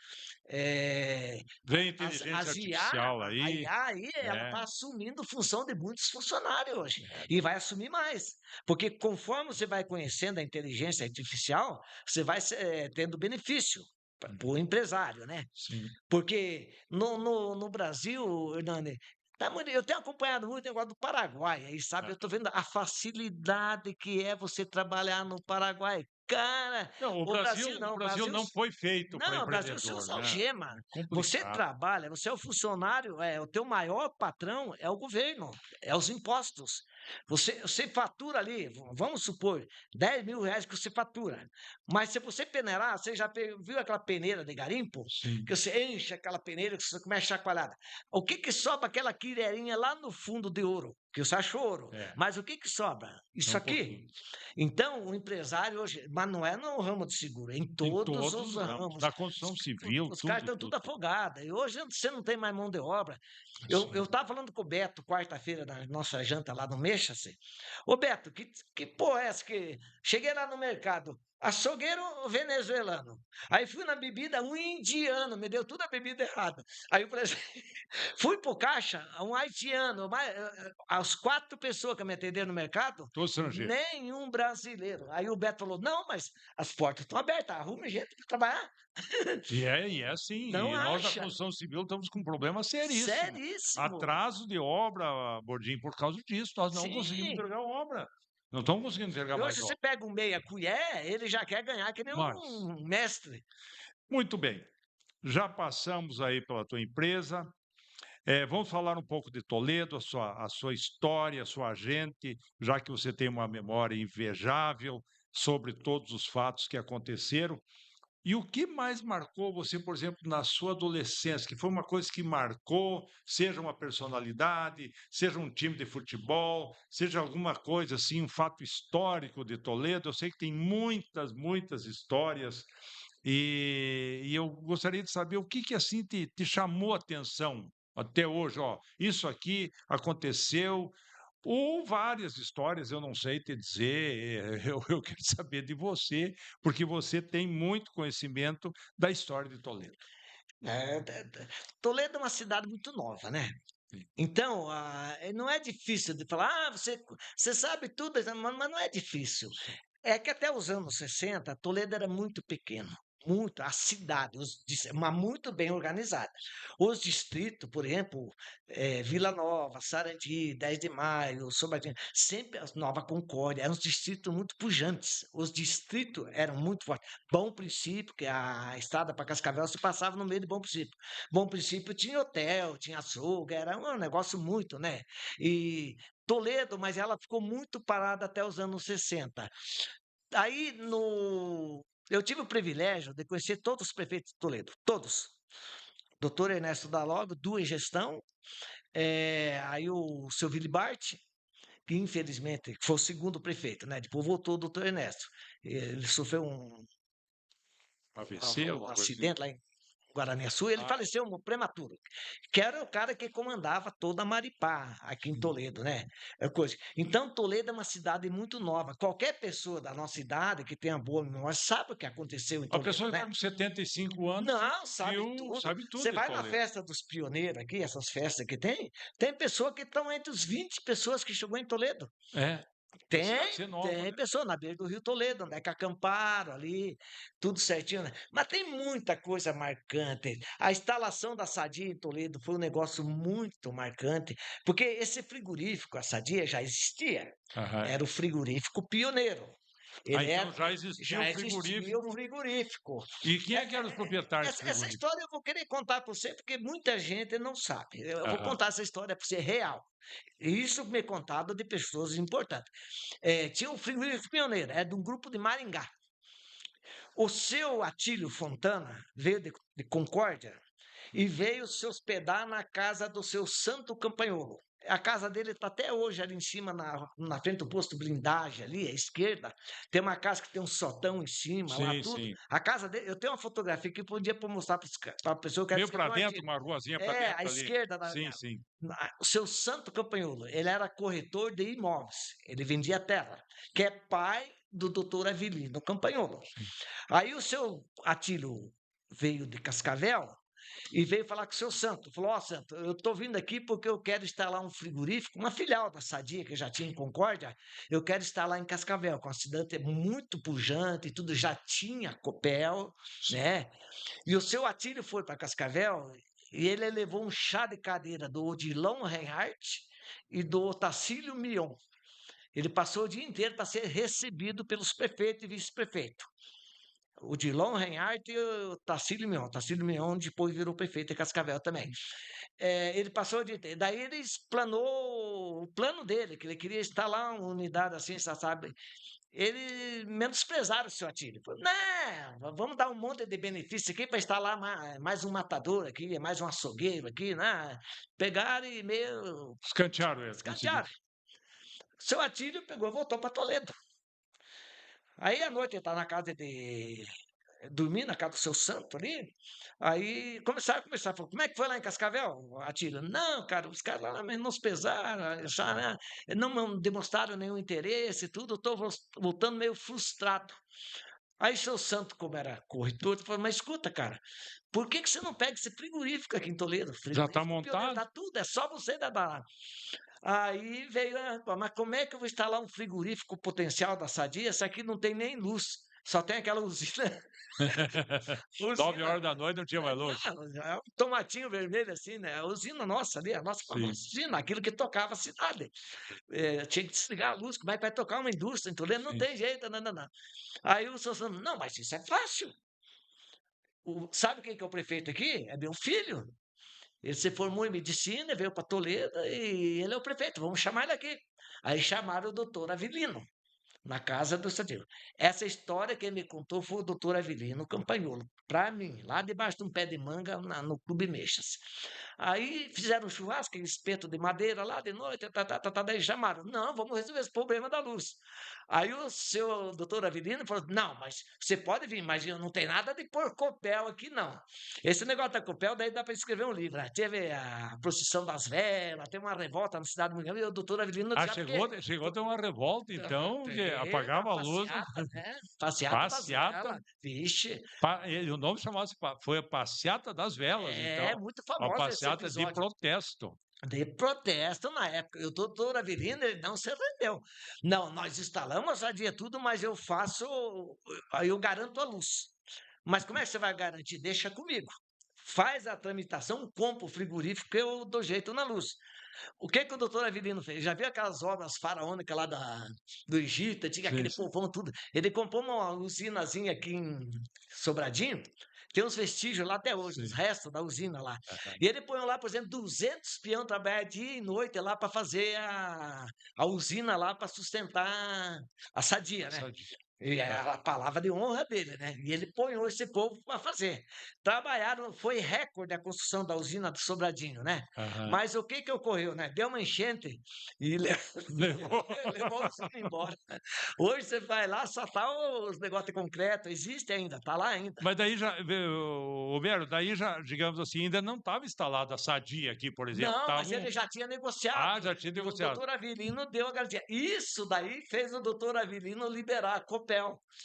eh, Vem as inteligência as artificial a aí, IA aí, ela né, está assumindo função de muitos funcionários hoje, é, e vai assumir mais, porque conforme você vai conhecendo a inteligência artificial, você vai tendo benefício. para o empresário, né? Sim. Porque no Brasil, Hernani, eu tenho acompanhado muito o negócio do Paraguai, aí, sabe? É. Eu estou vendo a facilidade que é você trabalhar no Paraguai. Cara, Não, o Brasil O não, Brasil não foi feito para não, o Brasil se empreendedor, usa né? algema. Você Complicado. trabalha, você é o funcionário, o teu maior patrão é o governo, é os impostos. Você fatura ali, vamos supor, R$ 10.000 que você fatura. Mas se você peneirar, você já viu aquela peneira de garimpo? Sim. Que você enche aquela peneira, que você começa a chacoalhada. O que que sobra aquela quireirinha lá no fundo de ouro? Que você achou ouro. É, Mas o que que sobra? Isso é um aqui. pouquinho. Então, o empresário hoje, mas não é no ramo de seguro, é em Em todos todos os os ramos, ramos. da construção civil, Os caras tudo, estão tudo tudo. afogados. E hoje você não tem mais mão de obra. Eu Sim. estava falando com o Beto quarta-feira na nossa janta lá no Mexa-se. Ô Beto, que porra é essa que... Cheguei lá no mercado, açougueiro venezuelano. Aí fui na bebida, um indiano, me deu toda a bebida errada. Aí eu falei assim, fui pro caixa, um haitiano, as 4 pessoas que me atenderam no mercado, Todo estrangeiro. nenhum brasileiro. Aí o Beto falou, não, mas as portas estão abertas, arrume gente para trabalhar. E é assim. Não E nós da acha. construção civil estamos com um problema seríssimo. Seríssimo. Atraso de obra, Bordinho, por causa disso. Nós não conseguimos Sim. entregar obra. Não estamos conseguindo entregar E mais hoje você obra. pega um meia colher, ele já quer ganhar que nem Mas, um mestre. muito bem. Já passamos aí pela tua empresa. Vamos falar um pouco de Toledo, a sua história, a sua gente, já que você tem uma memória invejável sobre todos os fatos que aconteceram. E o que mais marcou você, por exemplo, na sua adolescência, que foi uma coisa que marcou, seja uma personalidade, seja um time de futebol, seja alguma coisa assim, um fato histórico de Toledo? Eu sei que tem muitas, muitas histórias, e eu gostaria de saber o que que assim te chamou a atenção até hoje, ó, isso aqui aconteceu, ou várias histórias, eu não sei te dizer, eu quero saber de você, porque você tem muito conhecimento da história de Toledo. Toledo é uma cidade muito nova, né? Sim. Então, não é difícil de falar, você sabe tudo, mas não é difícil. Sim. É que até os anos 60, Toledo era muito pequeno. Muito, a cidade, mas muito bem organizada. Os distritos, por exemplo, Vila Nova, Sarandi, 10 de Maio, Sobradinho, sempre as Nova Concórdia, eram os distritos muito pujantes. Os distritos eram muito fortes. Bom Princípio, que a estrada para Cascavel se passava no meio de Bom Princípio. Bom Princípio tinha hotel, tinha açougue, era um negócio muito, né? E Toledo, mas ela ficou muito parada até os anos 60. Aí eu tive o privilégio de conhecer todos os prefeitos de Toledo, todos. Doutor Ernesto Dalloglio, duas em gestão, aí o seu Willy Bart, que infelizmente foi o segundo prefeito, né? Depois voltou o doutor Ernesto. Ele sofreu AVC, um alguma coisa assim? acidente lá em Guaraniaçu, ele Ah, faleceu prematuro, que era o cara que comandava toda a Maripá, aqui em sim. Toledo, né? Coisa. Então, Toledo é uma cidade muito nova. Qualquer pessoa da nossa idade que tenha boa memória sabe o que aconteceu em A Toledo, pessoa que né? está com 75 anos Não, sabe tudo. sabe tudo Você de vai na Toledo. festa dos pioneiros aqui, essas festas que tem pessoa que estão entre os 20 pessoas que chegou em Toledo. A cidade ser nova, Tem né? pessoa na beira do Rio Toledo, onde é que acamparam ali, tudo certinho, né? Mas tem muita coisa marcante. A instalação da Sadia em Toledo foi um negócio muito marcante, porque esse frigorífico, a Sadia, já existia. Aham. Era o frigorífico pioneiro. Ah, Ele então era, já existia o já existia o frigorífico. frigorífico. E quem é que eram os proprietários do Essa frigorífico? história eu vou querer contar para você, porque muita gente não sabe. Eu vou Aham. contar essa história para você real. Isso me é contado de pessoas importantes. Tinha um frigorífico pioneiro, é de um grupo de Maringá. O seu Atílio Fontana veio de Concórdia e veio se hospedar na casa do seu Santo Campanholo. A casa dele está até hoje ali em cima, na frente do posto blindagem, ali à esquerda. Tem uma casa que tem um sotão em cima, lá Sim, tudo. sim. A casa dele, eu tenho uma fotografia que podia mostrar para a pessoa que Meio para escreveu um dentro, artigo. uma ruazinha para É, à dentro ali. esquerda, Sim, sim. o seu Santo Campanholo, ele era corretor de imóveis, ele vendia terra, que é pai do doutor Avelino Campanholo. Sim. Aí o seu Atílio veio de Cascavel e veio falar com o seu Santo. Falou: ó, Santo, eu estou vindo aqui porque eu quero instalar um frigorífico, uma filial da Sadia, que já tinha em Concórdia, eu quero instalar em Cascavel, com a cidade muito pujante e tudo, já tinha Copel, né? E o seu Atílio foi para Cascavel e ele levou um chá de cadeira do Odilon Reinhardt e do Otacílio Mion. Ele passou o dia inteiro para ser recebido pelos prefeitos e vice-prefeitos. O Dilon Reinhardt e o Tacílio Mion. Tacílio Mion depois virou prefeito de Cascavel também. Ele passou o dia inteiro. Daí ele explanou o plano dele, que ele queria instalar uma unidade assim, sabe? Ele menosprezaram o seu Atílio. Falou: não, vamos dar um monte de benefício aqui para instalar mais um matador aqui, mais um açougueiro aqui, né? Pegaram e meio Escantearam ele, como se escantearam. diz. Seu Atílio pegou e voltou para Toledo. Aí à noite ele está na casa de. Dormir na casa do seu Santo ali. Aí começaram a conversar. Falou: como é que foi lá em Cascavel, Atílio? Não, cara, os caras lá menosprezaram, acharam, não demonstraram nenhum interesse e tudo. Eu estou voltando meio frustrado. Aí seu Santo, como era corretor, falou: mas escuta, cara, por que você não pega esse frigorífico aqui em Toledo? Já está Frigorífico pioneiro, montado? dá tudo, é só você dar. Aí veio, mas como é que eu vou instalar um frigorífico potencial da Sadia? Essa aqui não tem nem luz, só tem aquela usina. 9 horas da noite não tinha mais luz. É um tomatinho vermelho assim, né? A usina nossa ali, a nossa famosa usina, aquilo que tocava a cidade. Tinha que desligar a luz, como é que vai tocar uma indústria em Toledo? Não tem jeito, não. Aí o senhor falou: não, mas isso é fácil. Sabe quem que é o prefeito aqui? É meu filho. Ele se formou em medicina, veio para Toledo e ele é o prefeito. Vamos chamar ele aqui. Aí chamaram o doutor Avelino, na casa do Sadilo. Essa história quem me contou foi o doutor Avelino Campagnolo, para mim, lá debaixo de um pé de manga, no Clube Meixas. Aí fizeram um churrasco, espeto de madeira lá de noite, daí chamaram: não, vamos resolver esse problema da luz. Aí o seu doutor Avelino falou: não, mas você pode vir, mas não tem nada de pôr copel aqui, não. Esse negócio da copel, daí dá para escrever um livro. Teve a procissão das velas, tem uma revolta na cidade do Rio, e o doutor Avelino Ah, já chegou a ter uma revolta, então, que apagava a luz. passeata, né? Passeata das Passeata. velas. Vixe, O nome chamava-se, foi a Passeata das Velas, então. muito Uma famoso esse passeata de episódio. protesto. De protesto na época. E o doutor Avelino, ele não se rendeu. Não, nós instalamos a Sadia tudo, mas eu faço, aí eu garanto a luz. Mas como é que você vai garantir? Deixa comigo. Faz a tramitação, compra o frigorífico que eu dou jeito na luz. O que que o doutor Avelino fez? Já viu aquelas obras faraônicas lá do Egito? Tinha Sim, aquele sim. povão, tudo. Ele comprou uma usinazinha aqui em Sobradinho, tem uns vestígios lá até hoje, os Sim. restos da usina lá. Aham. E ele põe lá, por exemplo, 200 peão trabalhar dia e noite lá para fazer a usina lá para sustentar a Sadia, né? Sadia. E é a palavra de honra dele, né? E ele ponhou esse povo para fazer. Trabalharam, foi recorde a construção da usina do Sobradinho, né? Aham. Mas o que que ocorreu, né? Deu uma enchente e Levou. levou a usina embora. Hoje você vai lá, só tá os negócios de concreto, existe ainda, tá lá ainda. Mas daí já, Romero, daí já, digamos assim, ainda não estava instalada a Sadia aqui, por exemplo. Não, mas Tavam... ele já tinha negociado. Ah, já tinha E o negociado. doutor Avelino deu a garantia. Isso daí fez o doutor Avelino liberar a Copel.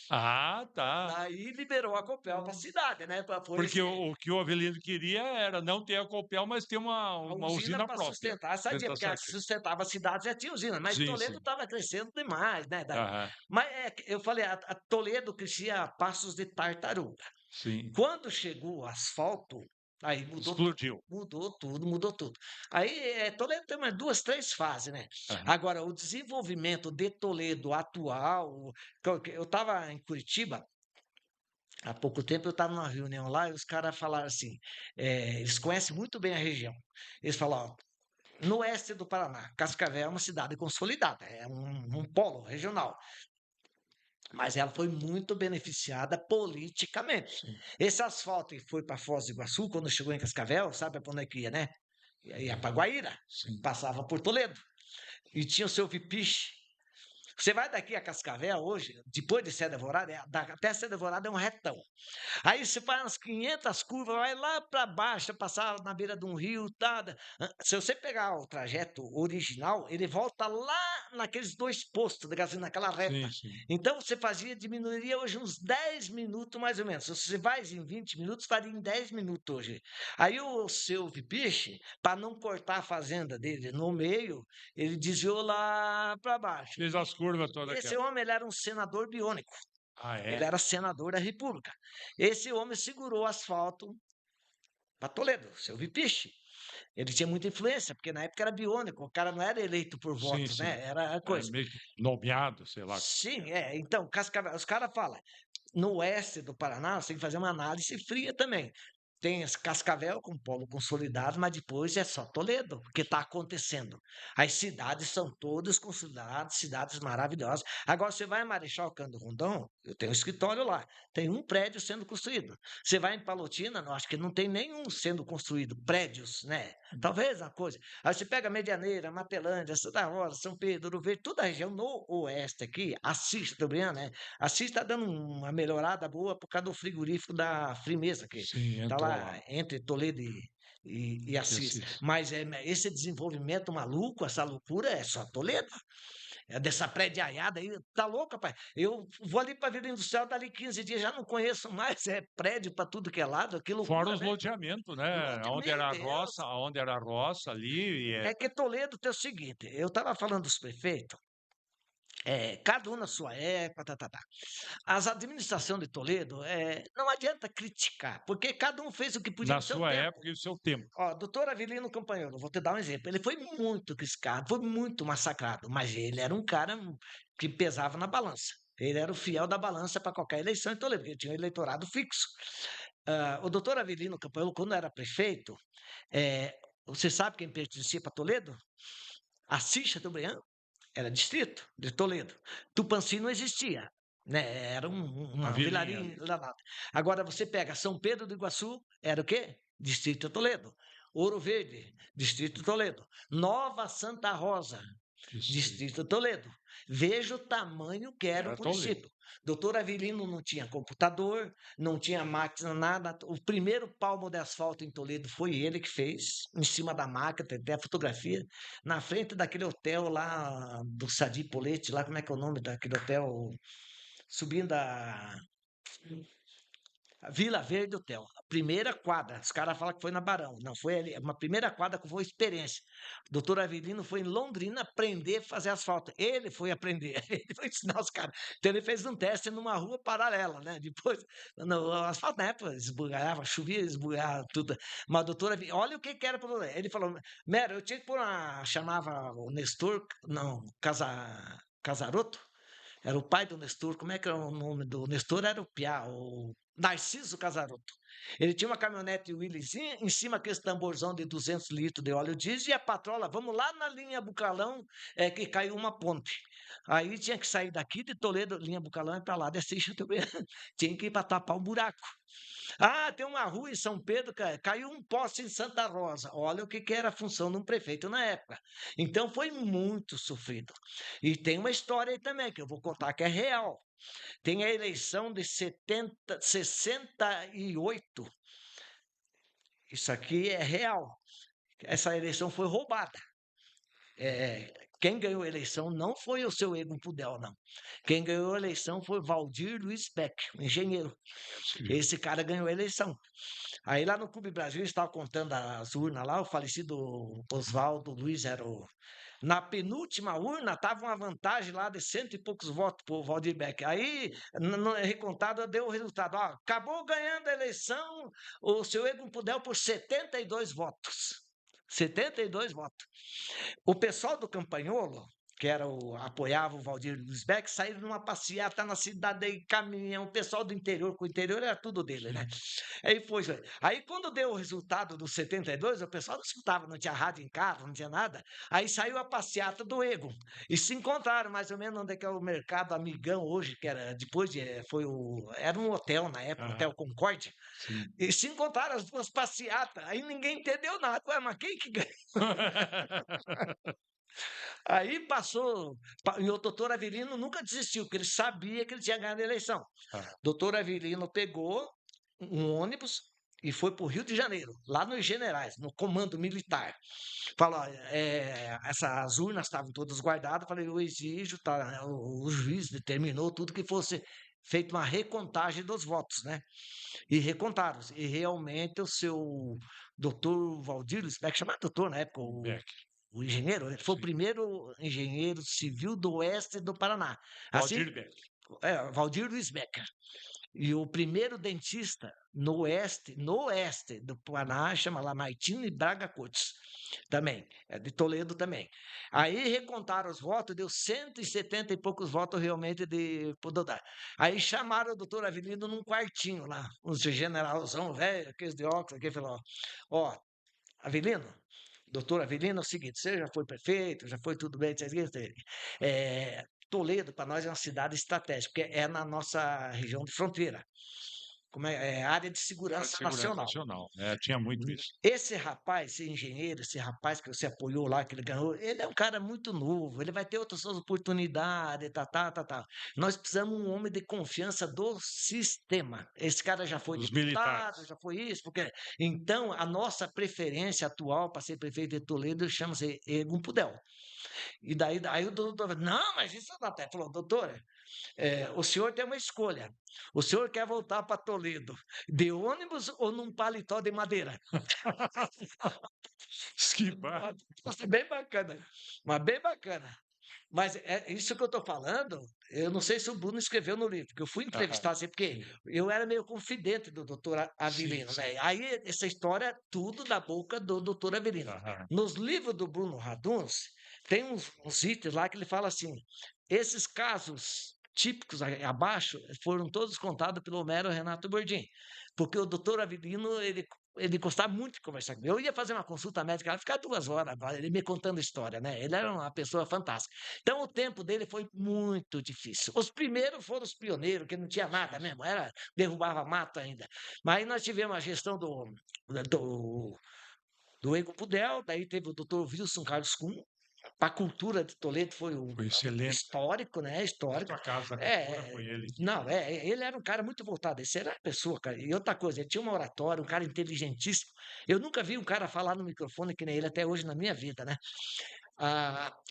Ah, tá. Daí liberou a Copel para a cidade, né? Para pôr Porque o que o Avelino queria era não ter a Copel, mas ter uma usina usina para própria. sustentar a Sadia, Sustentar a porque ela Sadia. sustentava a cidade, já tinha usina. Mas Sim, Toledo sim. estava crescendo demais, né? Aham. Mas eu falei, a Toledo crescia a passos de tartaruga. Sim. Quando chegou o asfalto, aí Explodiu. mudou tudo. Aí Toledo tem umas 2, 3 fases, né? Aham. Agora, o desenvolvimento de Toledo atual, eu estava em Curitiba, há pouco tempo eu estava numa reunião lá e os caras falaram assim, eles conhecem muito bem a região. Eles falaram: ó, no oeste do Paraná, Cascavel é uma cidade consolidada, é um polo regional. Mas ela foi muito beneficiada politicamente. Sim. Esse asfalto que foi para Foz do Iguaçu, quando chegou em Cascavel, sabe para onde é que ia, né? Ia para Guaíra, Sim. passava por Toledo. E tinha o seu Vipiche. Você vai daqui a Cascavel hoje, depois de Serra da Alvorada, até Serra da Alvorada é um retão. Aí você faz umas 500 curvas, vai lá para baixo, passar na beira de um rio, tá? Se você pegar o trajeto original, ele volta lá naqueles 2 postos de gasolina, naquela reta. Sim, sim. Então você diminuiria hoje uns 10 minutos mais ou menos. Se você vai em 20 minutos, faria em 10 minutos hoje. Aí o seu Vipiche, para não cortar a fazenda dele no meio, ele desviou lá para baixo. Fez as curvas todas Esse aqui. homem, ele era um senador biônico. Ah, Ele é? era senador da República. Esse homem segurou o asfalto para Toledo, seu Vipiche. Ele tinha muita influência, porque na época era biônico, o cara não era eleito por Sim, votos, sim. né? Era É coisa. meio que nomeado, sei lá. Sim, então, Cascavel, os caras falam, no oeste do Paraná, você tem que fazer uma análise fria também. Tem esse Cascavel com polo consolidado, mas depois é só Toledo, porque está acontecendo. As cidades são todas consideradas cidades maravilhosas. Agora, você vai em Marechal Cândido Rondon, eu tenho um escritório lá, tem um prédio sendo construído. Você vai em Palotina, não, acho que não tem nenhum sendo construído, prédios, né? Talvez uma coisa. Aí você pega Medianeira, Matelândia, Santa Rosa, São Pedro, Ouro Verde, toda a região no oeste aqui, Assis também, né? Assis está dando uma melhorada boa por causa do frigorífico da Frimeza, que Sim, está entrou lá lá. entre Toledo e E Assis. Assis. Mas esse desenvolvimento maluco, essa loucura é só Toledo. É dessa prédiaiada aí, tá louco, rapaz? Eu vou ali para a Vila Industrial, dali 15 dias, já não conheço mais, é prédio para tudo que é lado, que Fora loucura, os né? loteamentos, né? Loteamento, Onde era a roça ali. é que Toledo tem o seguinte, eu estava falando dos prefeitos, cada um na sua época, As administrações de Toledo, não adianta criticar, porque cada um fez o que podia Na no seu sua tempo. época e o seu tempo. Ó, doutor Avelino Campanholo, vou te dar um exemplo. Ele foi muito criticado, foi muito massacrado, mas ele era um cara que pesava na balança. Ele era o fiel da balança para qualquer eleição em Toledo, porque ele tinha um eleitorado fixo. O doutor Avelino Campanholo, quando era prefeito, você sabe quem pertencia para Toledo? Assis Chateaubriand era distrito de Toledo. Tupanci não existia, né? Era A uma vilinha vilarinha ali. danada. Agora você pega São Pedro do Iguaçu, era o quê? Distrito de Toledo. Ouro Verde, Distrito de Toledo. Nova Santa Rosa, Distrito. Distrito de Toledo. Veja o tamanho que era o Era Toledo. município. Doutor Avelino não tinha computador, não tinha máquina, nada. O primeiro palmo de asfalto em Toledo foi ele que fez, em cima da máquina, tem até a fotografia, na frente daquele hotel lá do Sadi Polete, lá como é que é o nome daquele hotel? Subindo a Vila Verde Hotel, a primeira quadra. Os caras falam que foi na Barão. Não, foi ali, uma primeira quadra que foi experiência. O doutor Avelino foi em Londrina aprender a fazer asfalto. Ele foi aprender, ele foi ensinar os caras. Então ele fez um teste numa rua paralela, né? Depois, no asfalto na época esbugalhava, chovia, esbugalhava tudo. Mas o doutor Avelino, olha o que era para ele. Ele falou, Mero, eu tinha que pôr uma, chamava o Nestor, não, Casaroto, era o pai do Nestor. Como é que era o nome do Nestor? Era o Piá, o Narciso Casaroto. Ele tinha uma caminhonete Willys em cima aquele tamborzão de 200 litros de óleo diesel e a patrola, vamos lá na linha Bucalão, que caiu uma ponte. Aí tinha que sair daqui de Toledo, linha Bucalão, e para lá descer também. Tinha que ir para tapar um buraco. Ah, tem uma rua em São Pedro, caiu um poste em Santa Rosa. Olha o que era a função de um prefeito na época. Então foi muito sofrido. E tem uma história aí também, que eu vou contar que é real. Tem a eleição de 68. Isso aqui é real. Essa eleição foi roubada. Quem ganhou a eleição não foi o seu Egon Pudel, não. Quem ganhou a eleição foi Valdir Luiz Beck, um engenheiro. Sim. Esse cara ganhou a eleição. Aí lá no Clube Brasil estava contando as urnas lá, o falecido Oswaldo Luiz era o. Na penúltima urna estava uma vantagem lá de 100 e poucos votos para o Valdir Beck. Aí, no recontado, deu o resultado. Ó, acabou ganhando a eleição o seu Egon Pudel por 72 votos. 72 votos. O pessoal do Campanholo, que apoiava o Valdir Luisbeck, saíram numa passeata na cidade aí, caminhão, o pessoal do interior, que o interior era tudo dele, né? Aí foi. Aí quando deu o resultado dos 72, o pessoal não escutava, não tinha rádio em casa, não tinha nada. Aí saiu a passeata do Egon. E se encontraram mais ou menos onde é que é o Mercado Amigão hoje, que era depois era um hotel na época, Hotel Concórdia. Sim. E se encontraram as duas passeatas. Aí ninguém entendeu nada. Ué, mas quem que ganhou? Aí passou, e o doutor Avelino nunca desistiu, porque ele sabia que ele tinha ganhado a eleição. Ah, Doutor Avelino pegou um ônibus e foi para o Rio de Janeiro, lá nos Generais, no comando militar. Falou, essas urnas estavam todas guardadas, falei, eu exijo, tá, né, o juiz determinou tudo que fosse feita uma recontagem dos votos, né? E recontaram. E realmente o seu doutor Valdir Speck, chamado doutor na época, Beck, o engenheiro, ele foi o sim. primeiro engenheiro civil do oeste do Paraná. Assim, Valdir Beck. Valdir Luiz Becker. E o primeiro dentista no oeste do Paraná, chama lá Martini Braga Cortes, também, é de Toledo também. Aí recontaram os votos, deu 170 e poucos votos realmente de Pododar. Aí chamaram o doutor Avelino num quartinho lá, uns generalzão velho, aqueles de óculos, aquele falou, ó, Avelino, doutor Avelino, é o seguinte, você já foi prefeito, já foi tudo bem, Toledo, para nós, é uma cidade estratégica, porque é na nossa região de fronteira, como é área de Área de segurança Segurança nacional. Nacional. É, tinha muito isso. Esse rapaz, esse engenheiro, esse rapaz que você apoiou lá, que ele ganhou, ele é um cara muito novo, ele vai ter outras oportunidades, tá. Nós precisamos de um homem de confiança do sistema. Esse cara já foi Dos deputado, militares. já foi isso, porque então a nossa preferência atual para ser prefeito de Toledo chama-se Egon Pudel. E daí aí o doutor, não, mas isso não tem. Falou, doutor, o senhor tem uma escolha. O senhor quer voltar para Toledo de ônibus ou num paletó de madeira? Esquivar. Nossa, bem bacana, mas bem bacana. Mas é isso que eu estou falando, eu não sei se o Bruno escreveu no livro, porque eu fui Aham, entrevistar assim, porque sim, eu era meio confidente do doutor sim, Avelino, sim. né? Aí essa história é tudo da boca do doutor Avelino. Aham. Nos livros do Bruno Raduns, tem uns itens lá que ele fala assim: esses casos típicos abaixo foram todos contados pelo Homero Renato Bordim, porque o doutor Avelino, ele gostava muito de conversar comigo. Eu ia fazer uma consulta médica, ela ficava 2 horas, ele me contando história, né? Ele era uma pessoa fantástica. Então, o tempo dele foi muito difícil. Os primeiros foram os pioneiros, que não tinha nada mesmo, derrubava mato ainda. Mas aí nós tivemos a gestão do, do Egon Pudel, daí teve o doutor Wilson Carlos Kuhn. Para a cultura de Toledo foi Foi excelente. histórico, né? Tanto Histórico. a Casa da Cultura É, foi ele. não, ele era um cara muito voltado, esse era a pessoa, cara. E outra coisa, ele tinha uma oratória, um cara inteligentíssimo. Eu nunca vi um cara falar no microfone que nem ele até hoje na minha vida, né?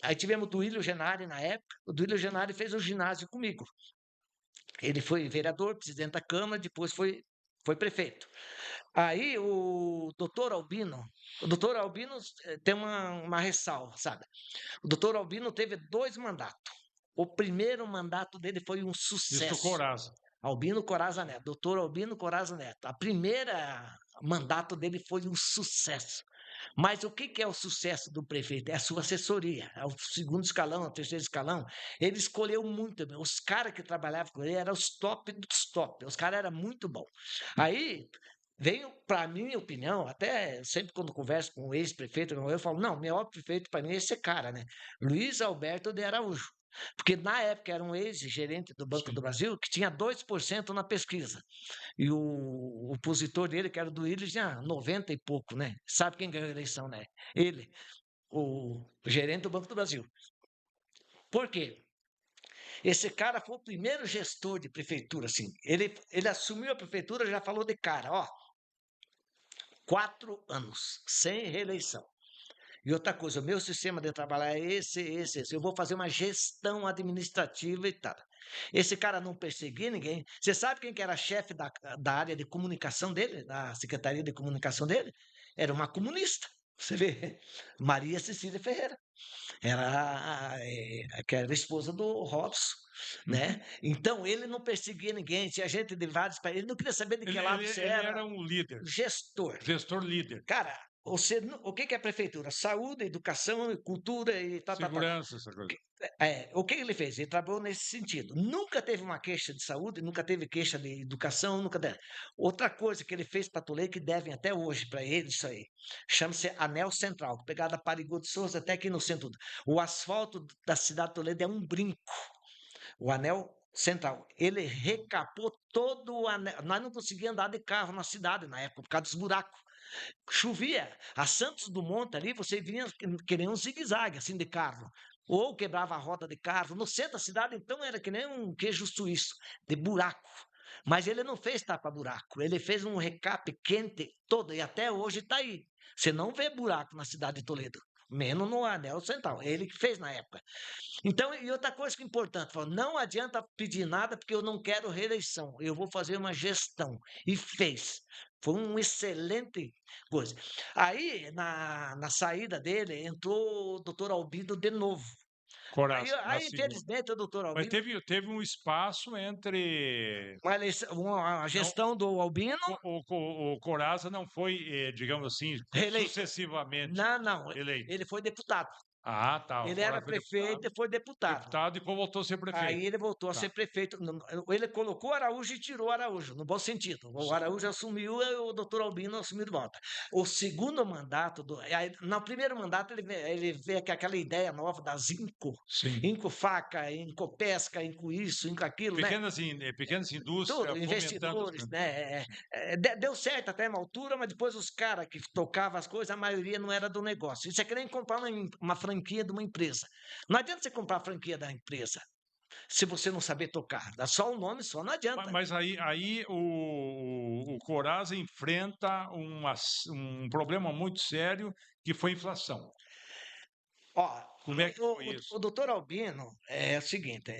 Aí tivemos o Duílio Genari na época. O Duílio Genari fez o ginásio comigo. Ele foi vereador, presidente da Câmara, depois foi prefeito. Aí o doutor Albino tem uma ressalva, sabe? O doutor Albino teve 2 mandatos. O primeiro mandato dele foi um Isso do sucesso. Coraza. Albino Coraza Neto, doutor Albino Coraza Neto. A primeira mandato dele foi um sucesso. Mas o que é o sucesso do prefeito? É a sua assessoria. É o segundo escalão, o terceiro escalão. Ele escolheu muito bem. Os caras que trabalhavam com ele eram os top dos top. Os caras eram muito bons. Aí veio, para minha opinião, até sempre quando converso com o ex-prefeito, eu falo, não, o melhor prefeito para mim é esse cara, né? Luiz Alberto de Araújo. Porque na época era um ex-gerente do Banco do Sim. Brasil que tinha 2% na pesquisa. E o opositor dele, que era do Willis, tinha 90 e pouco, né? Sabe quem ganhou a eleição, né? Ele, o gerente do Banco do Brasil. Por quê? Esse cara foi o primeiro gestor de prefeitura, assim. Ele assumiu a prefeitura, já falou de cara, ó, 4 anos, sem reeleição. E outra coisa, o meu sistema de trabalho é esse. Eu vou fazer uma gestão administrativa e tal. Esse cara não perseguia ninguém. Você sabe quem que era chefe da área de comunicação dele, da Secretaria de Comunicação dele? Era uma comunista. Você vê, Maria Cecília Ferreira. Que era a esposa do Robson, né? Então, ele não perseguia ninguém. Tinha gente de vários países. Ele não queria saber de que lado você Ele era. era um líder, Gestor. gestor líder. Cara, o que é prefeitura? Saúde, educação, cultura e tal. Segurança, essa coisa. O que ele fez? Ele trabalhou nesse sentido. Nunca teve uma queixa de saúde, nunca teve queixa de educação, nunca teve. Outra coisa que ele fez para Toledo, que devem até hoje para ele, isso aí, chama-se Anel Central, pegada Parigô de Souza até aqui no centro. O asfalto da cidade de Toledo é um brinco. O Anel Central. Ele recapou todo o anel. Nós não conseguíamos andar de carro na cidade na época, por causa dos buracos. Chovia. A Santos Dumont ali, você vinha que nem um zigue-zague, assim, de carro. ou quebrava a roda de carro. No centro da cidade, então, era que nem um queijo suíço, de buraco. Mas ele não fez tapa-buraco, ele fez um recape quente todo, e até hoje está aí. Você não vê buraco na cidade de Toledo, menos no anel central, ele que fez na época. Então, e outra coisa que é importante, falou, não adianta pedir nada porque eu não quero reeleição, eu vou fazer uma gestão. E fez. Foi um excelente coisa. Aí, na saída dele, entrou o doutor Albino de novo. Coraça, na segunda. Infelizmente, o doutor Mas Albino, teve um espaço entre. a Não, gestão do Albino, o Coraza não foi, digamos assim, reeleito. sucessivamente Não, eleito. ele foi deputado. Ah, tá. O Ele era Coraza foi prefeito e foi deputado. deputado e voltou a ser prefeito. Aí ele voltou a Tá. ser prefeito. Ele colocou Araújo e tirou Araújo, no bom sentido. O Araújo assumiu e o doutor Albino assumiu de volta. O segundo mandato, no primeiro mandato, ele veio com aquela ideia nova das Sim. Inco-faca, Inco-pesca, Inco-isso, Inco-aquilo, né? Pequenas indústrias, Tudo, investidores, né? Deu certo até uma altura, mas depois os caras que tocavam as coisas, a maioria não era do negócio. Isso é que nem comprar uma franquia de uma empresa. Não adianta você comprar a franquia da empresa se você não saber tocar. Dá só o nome, só não adianta. Mas aí o Coraza enfrenta um problema muito sério, que foi a inflação. Ó, Como é que foi isso? o doutor Albino é o seguinte,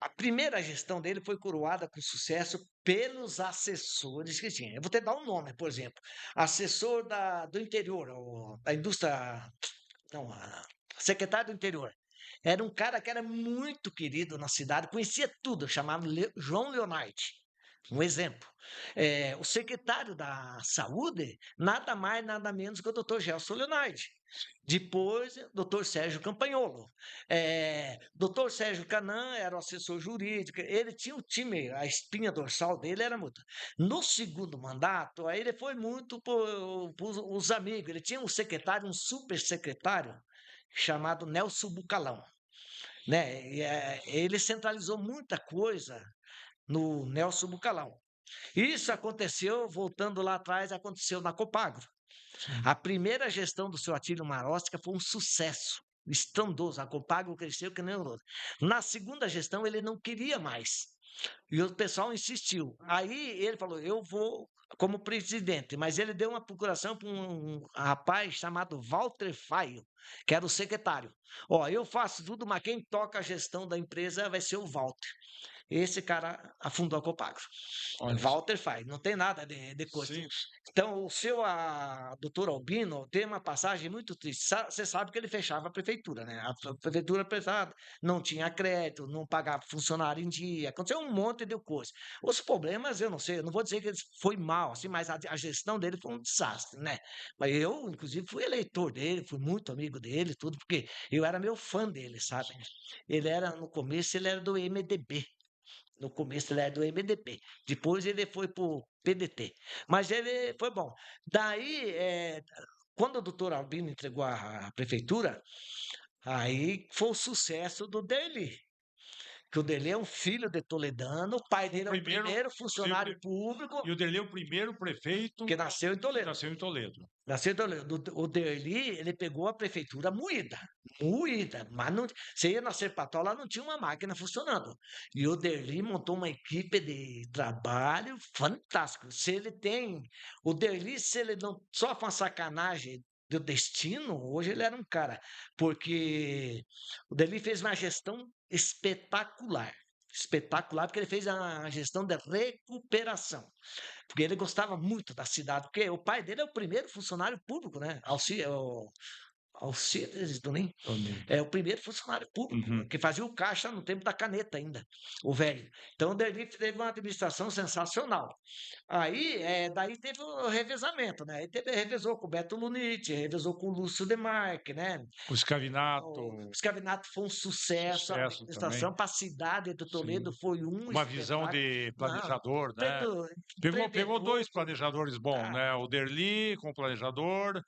a primeira gestão dele foi coroada com sucesso pelos assessores que tinha. Eu vou te dar um nome, por exemplo, assessor do interior, da indústria, não, secretário do interior. Era um cara que era muito querido na cidade, conhecia tudo, chamado João Leonardi. Um exemplo. O secretário da Saúde, nada mais, nada menos que o doutor Gelson Leonardi. Depois, doutor Sérgio Campagnolo. Doutor Sérgio Canan era o assessor jurídico. Ele tinha o time, a espinha dorsal dele era muito. No segundo mandato, aí ele foi muito para os amigos. Ele tinha um secretário, um super secretário, chamado Nelson Bucalão. Né? Ele centralizou muita coisa no Nelson Bucalão. Isso aconteceu, voltando lá atrás, aconteceu na Copagro. A primeira gestão do seu Atílio Marostica foi um sucesso, estrondoso. A Copagro cresceu que nem o outro. Na segunda gestão, ele não queria mais. E o pessoal insistiu. Aí ele falou: eu vou como presidente, mas ele deu uma procuração para um rapaz chamado Walter Faio, que era o secretário. Ó, eu faço tudo, mas quem toca a gestão da empresa vai ser o Walter. Esse cara afundou a Copagro. Walter faz, não tem nada de coisa. Sim. Então, o seu doutor Albino tem uma passagem muito triste. Você sabe que ele fechava a prefeitura, né? A prefeitura pesada, não tinha crédito, não pagava funcionário em dia, aconteceu um monte de coisa. Os problemas, eu não sei, eu não vou dizer que foi mal, assim, mas a gestão dele foi um desastre, né? Mas eu, inclusive, fui eleitor dele, fui muito amigo dele, tudo, porque eu era meu fã dele, sabe? Ele era, no começo, ele era do MDB. No começo ele era do MDB, depois ele foi para o PDT. Mas ele foi bom. Daí, quando o doutor Albino entregou a prefeitura, aí foi o sucesso do Derli. Que o Derli é um filho de toledano, o pai dele é o primeiro funcionário público. E o Derli é o primeiro prefeito que nasceu em Toledo. Nasceu em Toledo. Nasceu em Toledo. O Derli, ele pegou a prefeitura moída, mas não, você ia na Serpatol, lá não tinha uma máquina funcionando. E o Derli montou uma equipe de trabalho fantástico. O Derli, se ele não só com a sacanagem do destino, hoje ele era um cara, porque o Derli fez uma gestão espetacular. Espetacular, porque ele fez a gestão de recuperação. Porque ele gostava muito da cidade, porque o pai dele é o primeiro funcionário público, né? Alcides Donim. É o primeiro funcionário público, que fazia o caixa no tempo da caneta ainda, o velho. Então, o Derli teve uma administração sensacional. Aí, daí teve o revezamento, né? Revezou com o Beto Luniti, revezou com o Lúcio Demarque, né? O Scavinato. O Scavinato foi um sucesso, a administração para a cidade do Toledo foi uma visão de planejador, né? Pegou dois planejadores bons, né? O Derli com planejador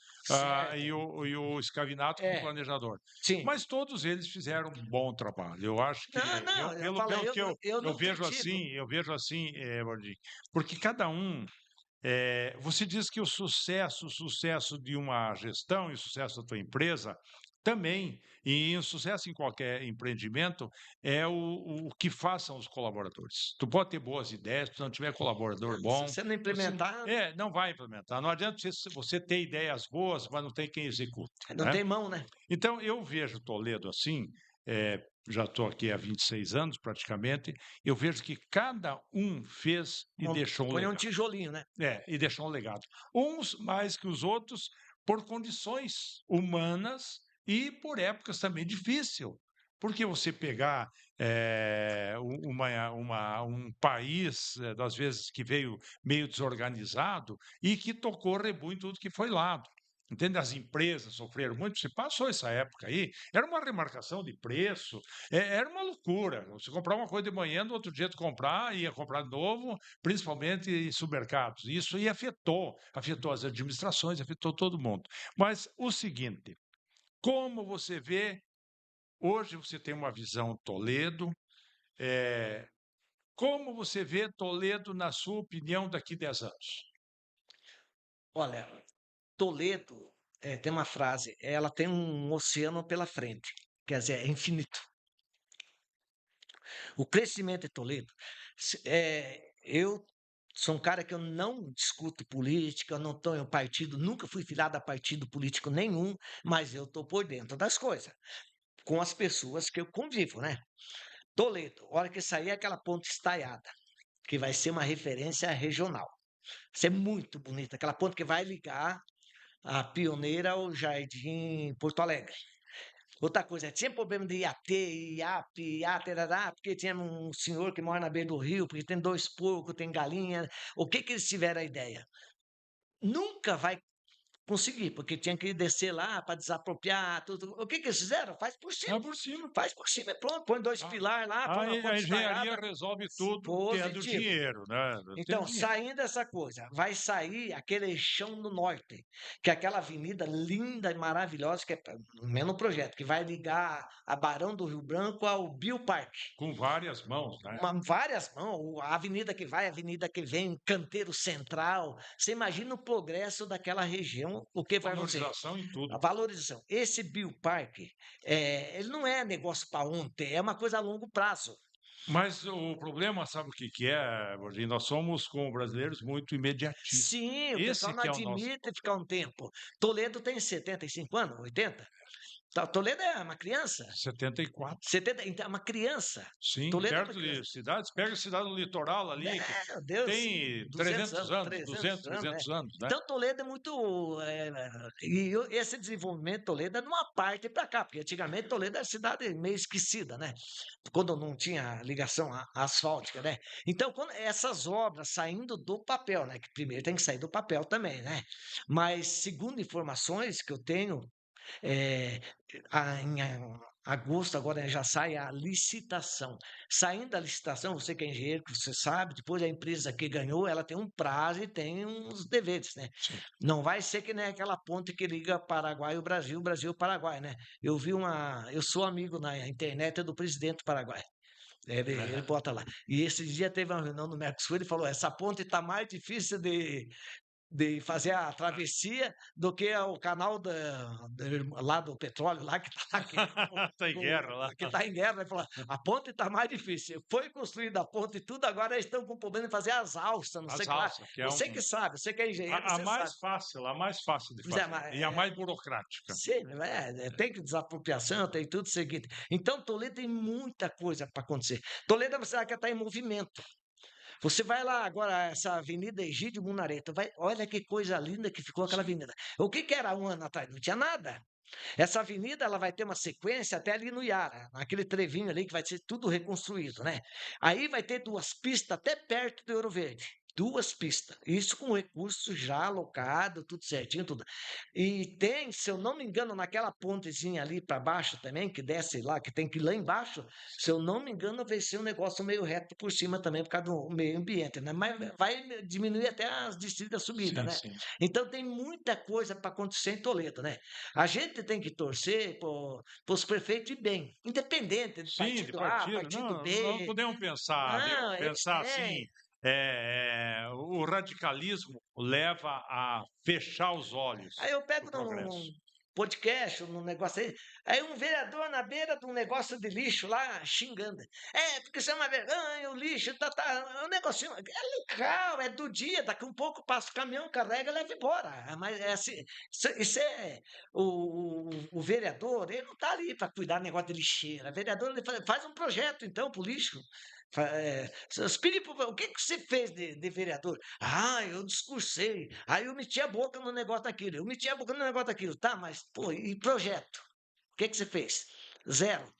e o Scavinato com planejador. Sim. Mas todos eles fizeram um bom trabalho. Eu acho que eu vejo assim, Valdir, porque cada um você diz que o sucesso de uma gestão e o sucesso da tua empresa Também, e o sucesso em qualquer empreendimento é o que façam os colaboradores. Tu pode ter boas ideias, se não tiver colaborador Se bom, você não você implementar, não vai implementar. Não adianta você ter ideias boas, mas não tem quem execute, não né. tem mão, né? Então eu vejo Toledo assim, já estou aqui há 26 anos praticamente, eu vejo que cada um fez e deixou um Põe um legado. tijolinho, né? E deixou um legado. Uns mais que os outros, por condições humanas e por épocas também difícil. Porque você pegar um país, às vezes, que veio meio desorganizado e que tocou rebu em tudo que foi lado. Entende? As empresas sofreram muito. Você passou essa época aí, era uma remarcação de preço, era uma loucura. Você comprar uma coisa de manhã, no outro dia tu comprar, ia comprar de novo, principalmente em supermercados. Isso aí afetou as administrações, afetou todo mundo. Mas o seguinte, como você vê, hoje você tem uma visão Toledo, eh, como você vê Toledo, na sua opinião, daqui 10 anos? Olha, Toledo, tem uma frase, ela tem um oceano pela frente, quer dizer, é infinito. O crescimento de Toledo, eu sou um cara que eu não discuto política, eu não estou em um partido, nunca fui filiado a partido político nenhum, mas eu estou por dentro das coisas, com as pessoas que eu convivo, né? Toledo, a hora que sair aquela ponte estaiada, que vai ser uma referência regional. Vai ser muito bonita, aquela ponte que vai ligar a Pioneira ao Jardim Porto Alegre. Outra coisa, tinha problema de IAT, IAP, IATRará, porque tinha um senhor que mora na beira do rio, porque tem 2 porcos, tem galinha. O que que eles tiveram a ideia? Nunca vai conseguir, porque tinha que descer lá para desapropriar tudo. O que que eles fizeram? Ah, por cima. Faz por cima e pronto, põe 2 A pilar lá, põe uma a ponte engenharia estaiada, resolve tudo tendo positivo. dinheiro, né, tendo Então, dinheiro. saindo essa coisa, vai sair aquele eixão do norte, que é aquela avenida linda e maravilhosa, que é o mesmo projeto, que vai ligar a Barão do Rio Branco ao Bioparque. Com várias mãos, né. Várias mãos, a avenida que vai, a avenida que vem, Canteiro Central. Você imagina o progresso daquela região, o que vai acontecer? Valorização em A tudo. valorização. Esse bioparque, ele não é negócio para ontem, é uma coisa a longo prazo. Mas o problema, sabe o que que é, Gordinho? Nós somos, como brasileiros, muito imediatistas. Sim, o pessoal Esse não que é o nosso admite problema. ficar um tempo. Toledo tem 75 anos, 80. Toledo é uma criança. 74. 70, então é uma criança. Sim, Toledo é uma perto criança. de cidades. Pega a cidade do litoral ali, que Meu Deus, tem 200 300 anos, anos, 300 200, anos, né? 300 anos, né? Então Toledo é muito. Esse desenvolvimento de Toledo é numa parte para cá, porque antigamente Toledo era cidade meio esquecida, né? Quando não tinha ligação asfáltica, né? Então, quando essas obras saindo do papel, né? Que primeiro tem que sair do papel também, né? Mas, segundo informações que eu tenho, é, em agosto agora já sai a licitação. Saindo a licitação, você que é engenheiro, que você sabe, depois a empresa que ganhou, ela tem um prazo e tem uns deveres, né? Sim. Não vai ser que nem aquela ponte que liga Paraguai e o Brasil e o Paraguai, né? Eu sou amigo na internet do presidente do Paraguai. Ele bota lá. E esse dia teve uma reunião no Mercosul, ele falou: essa ponte está mais difícil de fazer a travessia do que o canal lá do petróleo, lá que está Tá em guerra lá. que tá em guerra. Vai falar, a ponte está mais difícil. Foi construída a ponte e tudo, agora eles estão com problema em fazer as alças, não sei As o que lá. alças, que é Você que sabe, você que é engenheiro, a você sabe. mais fácil de Pois é, fazer mas, e a mais burocrática. sim, tem que desapropriação, tem tudo o seguinte. Então, Toledo tem muita coisa para acontecer. Toledo é uma cidade que está em movimento. Você vai lá agora, essa Avenida Egídio Munareta, olha que coisa linda que ficou aquela Sim. avenida. O que que era um ano atrás? Não tinha nada. Essa avenida ela vai ter uma sequência até ali no Iara, naquele trevinho ali que vai ser tudo reconstruído, né? Aí vai ter 2 pistas até perto do Ouro Verde. 2 pistas. Isso com recurso já alocado, tudo certinho, tudo. E tem, se eu não me engano, naquela pontezinha ali para baixo também, que desce lá, que tem que ir lá embaixo, se eu não me engano, vai ser um negócio meio reto por cima também, por causa do meio ambiente, né? Mas vai diminuir até as descidas da subida, Sim, né? sim. Então tem muita coisa para acontecer em Toledo, né? A gente tem que torcer para os prefeitos ir bem, independente de Sim, de partido A, partido. partido Não B. podemos pensar, viu, Não, eles pensar assim, têm. o radicalismo leva a fechar os olhos Aí eu para pego o progresso. podcast, no negócio aí um vereador na beira de um negócio de lixo lá, xingando. Porque isso é uma vergonha, o lixo, é um negocinho, é local, é do dia, daqui um pouco passa o caminhão, carrega e leva embora. Mas é assim, isso é, o vereador, ele não está ali para cuidar do negócio de lixeira, o vereador ele faz um projeto, então, para o lixo. O que você fez de vereador? Eu discursei. Aí eu meti a boca no negócio daquilo. Eu meti a boca no negócio daquilo. Tá, mas, pô, e projeto? O que você fez? Zero.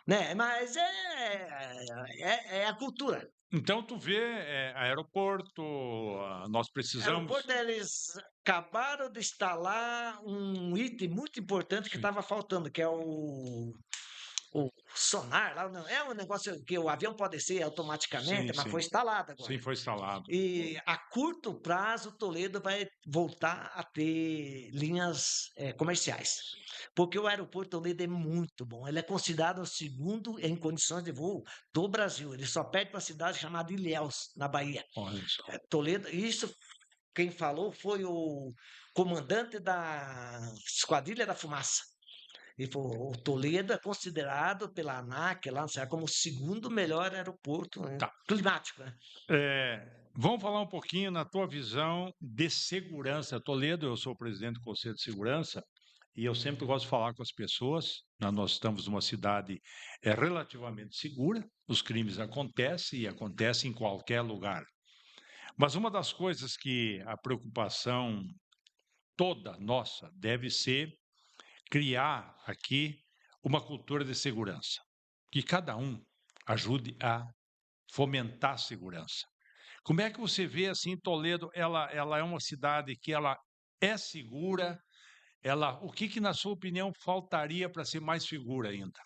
Né? Mas é a cultura. Então, tu vê, aeroporto, nós precisamos. Aeroporto, eles acabaram de instalar um item muito importante que Sim, estava faltando, que é o sonar lá, não, é um negócio que o avião pode descer sim, automaticamente, mas sim. foi instalado agora. Sim, foi instalado. E a curto prazo, Toledo vai voltar a ter linhas comerciais, porque o aeroporto Toledo é muito bom. Ele é considerado o segundo em condições de voo do Brasil. Ele só perde para uma cidade chamada Ilhéus, na Bahia. Olha só. Toledo, isso quem falou foi o comandante da Esquadrilha da Fumaça. E o Toledo é considerado pela ANAC lá, sabe, como o segundo melhor aeroporto, né, Tá. climático, né? Vamos falar um pouquinho na tua visão de segurança. Toledo, eu sou o presidente do Conselho de Segurança e eu sempre gosto de falar com as pessoas. Nós estamos numa cidade relativamente segura, os crimes acontecem e acontecem em qualquer lugar. Mas uma das coisas que a preocupação toda nossa deve ser criar aqui uma cultura de segurança, que cada um ajude a fomentar a segurança. Como é que você vê assim Toledo? Ela é uma cidade que ela é segura. O que na sua opinião faltaria para ser mais segura ainda?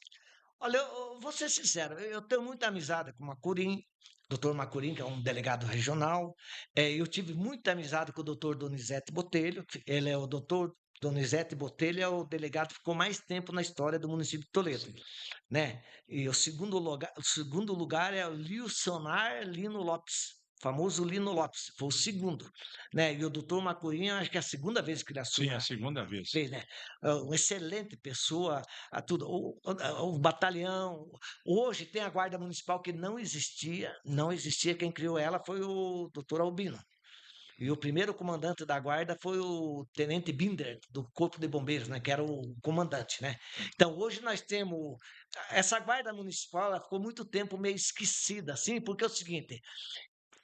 Olha, eu vou ser sincero, eu tenho muita amizade com o Macurim, doutor Macurim, que é um delegado regional. Eu tive muita amizade com o doutor Donizete Botelho, que ele é o doutor Donizete Botelho, é o delegado que ficou mais tempo na história do município de Toledo, Sim. né? E o segundo lugar é o Lilsonar Lino Lopes, famoso Lino Lopes, foi o segundo, né? E o doutor Macurim, acho que é a segunda vez que ele Sim, assume é a segunda vez. fez, né? Uma excelente pessoa, tudo. O batalhão. Hoje tem a Guarda Municipal que não existia, não existia. Quem criou ela foi o doutor Albino. E o primeiro comandante da guarda foi o Tenente Binder, do Corpo de Bombeiros, né, que era o comandante, né? Então, hoje nós temos essa guarda municipal, ela ficou muito tempo meio esquecida, assim, porque é o seguinte,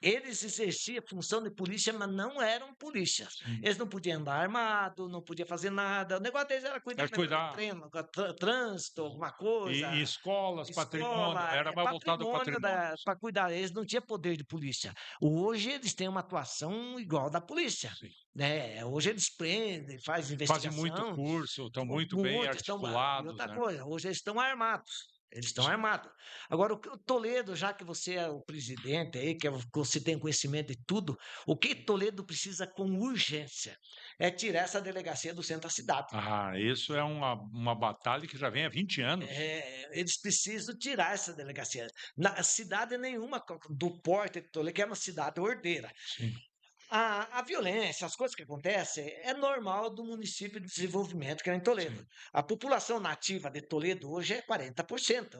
eles exerciam função de polícia, mas não eram polícias. Sim. Eles não podiam andar armado, não podiam fazer nada. O negócio deles era cuidar É de cuidar. treino, trânsito, alguma E coisa, escolas, patrimônio, escola, era é mais voltado ao patrimônio patrimônio. para cuidar. Eles não tinham poder de polícia. Hoje eles têm uma atuação igual da polícia. Sim. Né? Hoje eles prendem, fazem Fazem muito investigação, curso, estão muito bem muitos estão. E articulados, outra né? coisa, hoje eles estão armados. Eles estão Sim. armados. Agora, o Toledo, já que você é o presidente aí, que você tem conhecimento de tudo, o que Toledo precisa com urgência é tirar essa delegacia do centro da cidade. Isso é uma batalha que já vem há 20 anos. Eles precisam tirar essa delegacia. Na cidade nenhuma do porte de Toledo, que é uma cidade ordeira. Sim. A violência, as coisas que acontecem, é normal do município de desenvolvimento, que é em Toledo. Sim. A população nativa de Toledo hoje é 40%.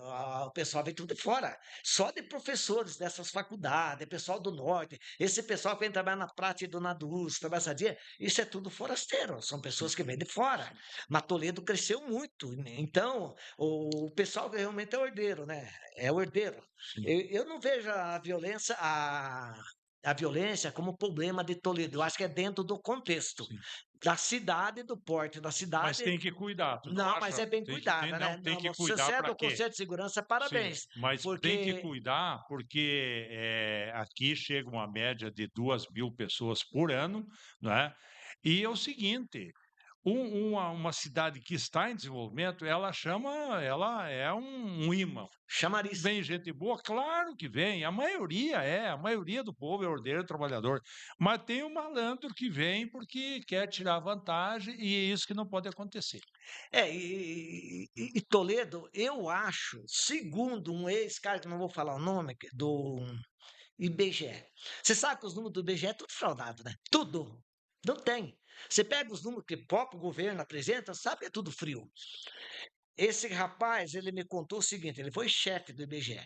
O pessoal vem tudo de fora. Só de professores dessas faculdades, pessoal do norte. Esse pessoal que vem trabalhar na Prata e Dona Dulce, trabalhar essa dia, isso é tudo forasteiro. São Sim. pessoas que vêm de fora. Mas Toledo cresceu muito. Então, o pessoal realmente é ordeiro, né? É ordeiro. Sim. Eu não vejo a violência como problema de Toledo. Eu acho que é dentro do contexto Sim. da cidade, do porte da Mas cidade. tem que cuidar, tu não Não, mas acha? é bem Tem, cuidada, né? não, tem Não, que se cuidar você é para do quê? Conselho de Segurança, Sim, parabéns, mas tem que porque cuidar porque aqui chega uma média de 2.000 pessoas por ano, não é? E é o seguinte, uma cidade que está em desenvolvimento, ela é um imã. chamariz. Vem gente boa? Claro que vem, a maioria do povo é ordeiro trabalhador, mas tem o malandro que vem porque quer tirar vantagem e é isso que não pode acontecer. E Toledo, eu acho, segundo um ex-cara, que não vou falar o nome, do IBGE. Você sabe que os números do IBGE é tudo fraudado, né? Tudo. Não tem. Você pega os números que o próprio governo apresenta, sabe, é tudo frio. Esse rapaz, ele me contou o seguinte, ele foi chefe do IBGE.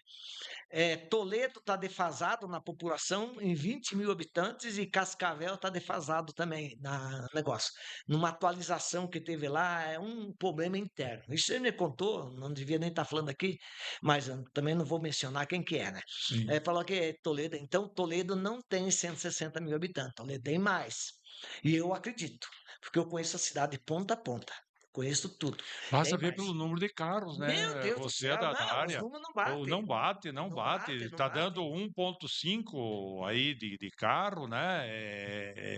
Toledo está defasado na população em 20 mil habitantes e Cascavel está defasado também na negócio. Numa atualização que teve lá, é um problema interno. Isso ele me contou, não devia nem estar falando aqui, mas eu também não vou mencionar quem que é, né? Sim. Falou que Toledo, então Toledo não tem 160 mil habitantes, Toledo tem mais. E eu acredito, porque eu conheço a cidade de ponta a ponta. Conheço tudo. Basta Tem ver pelo mais. número de carros, Meu né? Deus do Você é céu, da não, os área. números não Ou batem. não bate, não Não bate. batem, não Está dando batem. 1,5 aí de carro, né? É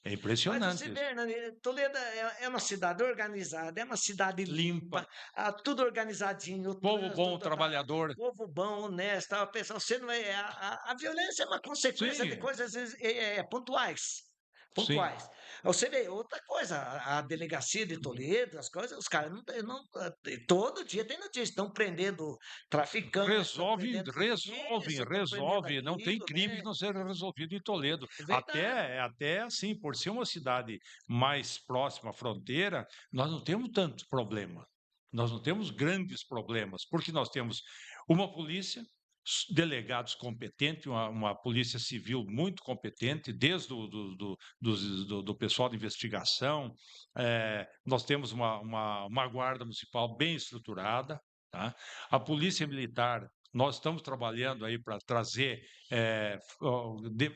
Mas você impressionante isso. vê, né, Toledo é uma cidade organizada, é uma cidade Limpa, limpa, tudo organizadinho, o povo trânsito, bom, trabalhador. povo bom, honesto, pessoal, você não é, a violência é uma consequência de Sim, coisas pontuais. sim. Pontuais. Você vê outra coisa, a delegacia de Toledo, as coisas, os caras todo dia tem notícia, estão prendendo traficantes, estão Resolve, prendendo isso, resolve, estão prendendo resolve. Não tem aquilo, crime que né? não seja resolvido em Toledo. É verdade. Até assim, por ser uma cidade mais próxima à fronteira, nós não temos tanto problema. Nós não temos grandes problemas, porque nós temos uma polícia, delegados competentes, uma polícia civil muito competente, desde do pessoal de investigação, nós temos uma guarda municipal bem estruturada, tá? A polícia militar, nós estamos trabalhando aí para trazer,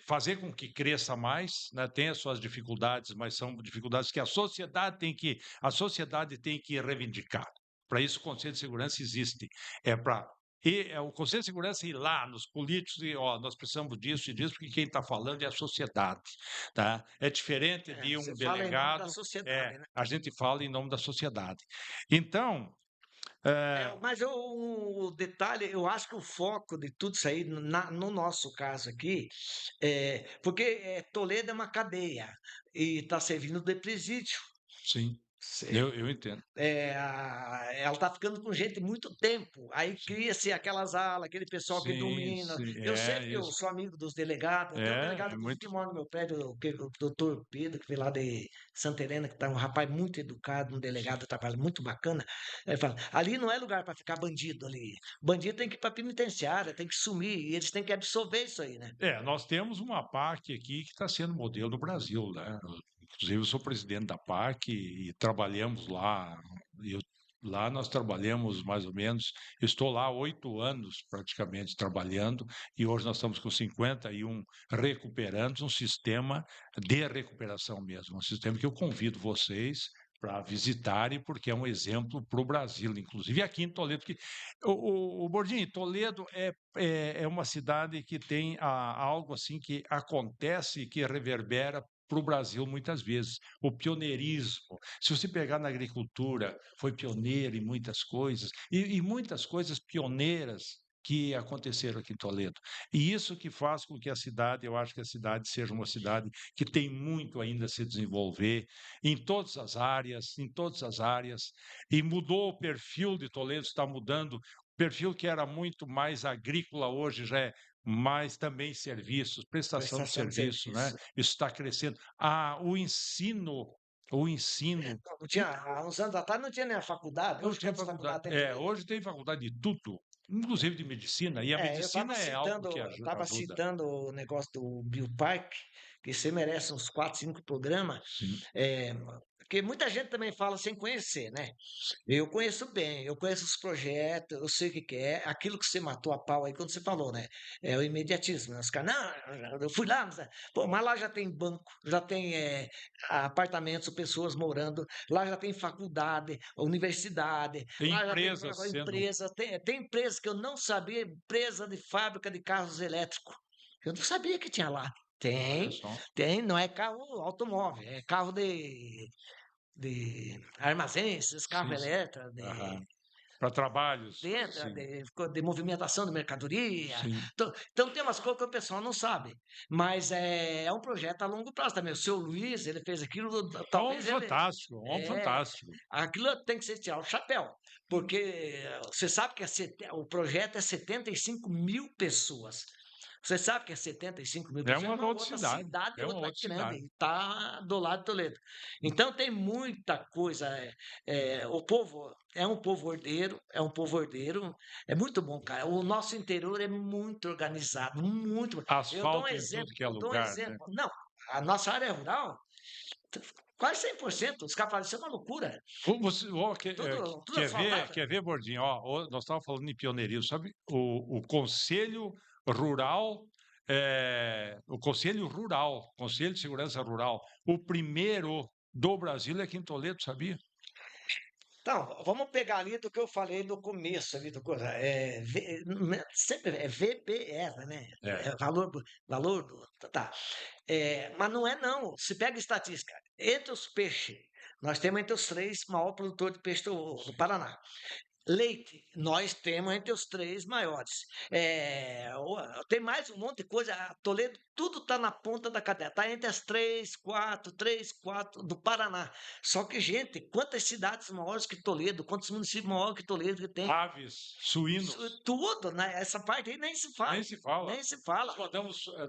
fazer com que cresça mais, né? Tem as suas dificuldades, mas são dificuldades que a sociedade tem que reivindicar. Para isso, o Conselho de Segurança existe. É para o Conselho de Segurança ir lá nos políticos e, ó, nós precisamos disso e disso, porque quem está falando é a sociedade, tá? É diferente de um Você fala em nome da delegado, sociedade, né? a gente fala em nome da sociedade. Então, Mas o detalhe, eu acho que o foco de tudo isso aí, no nosso caso aqui, porque Toledo é uma cadeia e está servindo de presídio. sim, Cê- eu entendo. Ela está ficando com gente muito tempo. Aí Sim, cria-se aquelas alas, aquele pessoal que sim, domina. sim, Eu sei porque eu isso. sou amigo dos delegados. Tem um É delegado, inclusive, muito. que mora no meu prédio, o doutor Pedro, que veio lá de Santa Helena, que está um rapaz muito educado, um delegado, trabalho muito bacana. Ele fala: ali não é lugar para ficar bandido ali. Bandido tem que ir para penitenciária, tem que sumir, e eles têm que absorver isso aí, né? Nós temos uma PAC aqui que está sendo modelo no Brasil, né? Inclusive, eu sou presidente da PAC e trabalhamos lá. Eu, lá nós trabalhamos mais ou menos, estou lá há 8 anos praticamente trabalhando, e hoje nós estamos com 51 recuperandos, um sistema de recuperação mesmo, um sistema que eu convido vocês para visitarem, porque é um exemplo para o Brasil, inclusive. E aqui em Toledo, que o Bordinho, Toledo é uma cidade que tem algo assim que acontece e que reverbera para o Brasil muitas vezes. O pioneirismo. Se você pegar na agricultura, foi pioneiro em muitas coisas, e muitas coisas pioneiras que aconteceram aqui em Toledo. E isso que faz com que a cidade, eu acho que a cidade seja uma cidade que tem muito ainda a se desenvolver em todas as áreas, e mudou o perfil de Toledo, está mudando. O perfil que era muito mais agrícola hoje já é mais também serviços, prestação de Prestação de serviço, né? serviço. Isso está crescendo. O ensino, Não tinha, há uns anos atrás não tinha nem a faculdade. não Hoje, tinha quantas faculdade. faculdades tem Toledo? Hoje tem faculdade de tudo, inclusive de medicina, e a Eu estava medicina é algo citando, que tava ajuda. citando o negócio do Bioparque, que você merece uns 4, 5 programas, Sim, é, porque muita gente também fala sem conhecer, né? Eu conheço bem, eu conheço os projetos, eu sei o que que é, aquilo que você matou a pau aí quando você falou, né? É o imediatismo, né? Os caras, não, eu fui lá, mas lá já tem banco, já tem apartamentos, pessoas morando, lá já tem faculdade, universidade, tem lá já tem empresas sendo. empresa, tem empresa que eu não sabia, empresa de fábrica de carros elétricos. Eu não sabia que tinha lá. Olha Tem, só. tem, não é carro automóvel, é carro de armazéns, esses carros Sim, sim. elétricos, Para trabalhos. dentro, Sim, de movimentação de mercadoria. sim. Então, tem umas coisas que o pessoal não sabe. Mas é um projeto a longo prazo também. O seu Luiz, ele fez aquilo, Homem talvez ele. fantástico, homem É, fantástico. aquilo tem que ser tirar o chapéu. Porque você sabe que o projeto é 75 mil pessoas. Você sabe que é 75 mil É pessoas, é uma uma outra outra cidade, cidade, é uma outra outra grande, cidade. está do lado de Toledo. Então tem muita coisa. O povo é um povo ordeiro, é muito bom, cara. O nosso interior é muito organizado, muito. Eu dou um Asfalto em tudo exemplo, que é eu dou um lugar, né? exemplo. Não, a nossa área rural, quase 100%. Os caras falam, isso é uma loucura. Tudo asfaltado. Quer ver, Bordinho? Nós estávamos falando em pioneirismo, sabe? O Conselho Rural, o Conselho de Segurança Rural, o primeiro do Brasil é aqui em Toledo, sabia? Então, vamos pegar ali do que eu falei no começo ali do coisa. Sempre é VBR, né? É. É valor do. Tá. Mas não é não. Se pega estatística, entre os peixes, nós temos entre os três maiores produtores de peixe do Paraná. Leite, nós temos entre os três maiores. Tem mais um monte de coisa. Toledo, tudo está na ponta da cadeia. Está entre as três, quatro do Paraná. Só que, gente, quantas cidades maiores que Toledo, quantos municípios maiores que Toledo que tem? Aves, suínos, Tudo, né? Essa parte aí nem se fala. nem se fala. Nem se fala.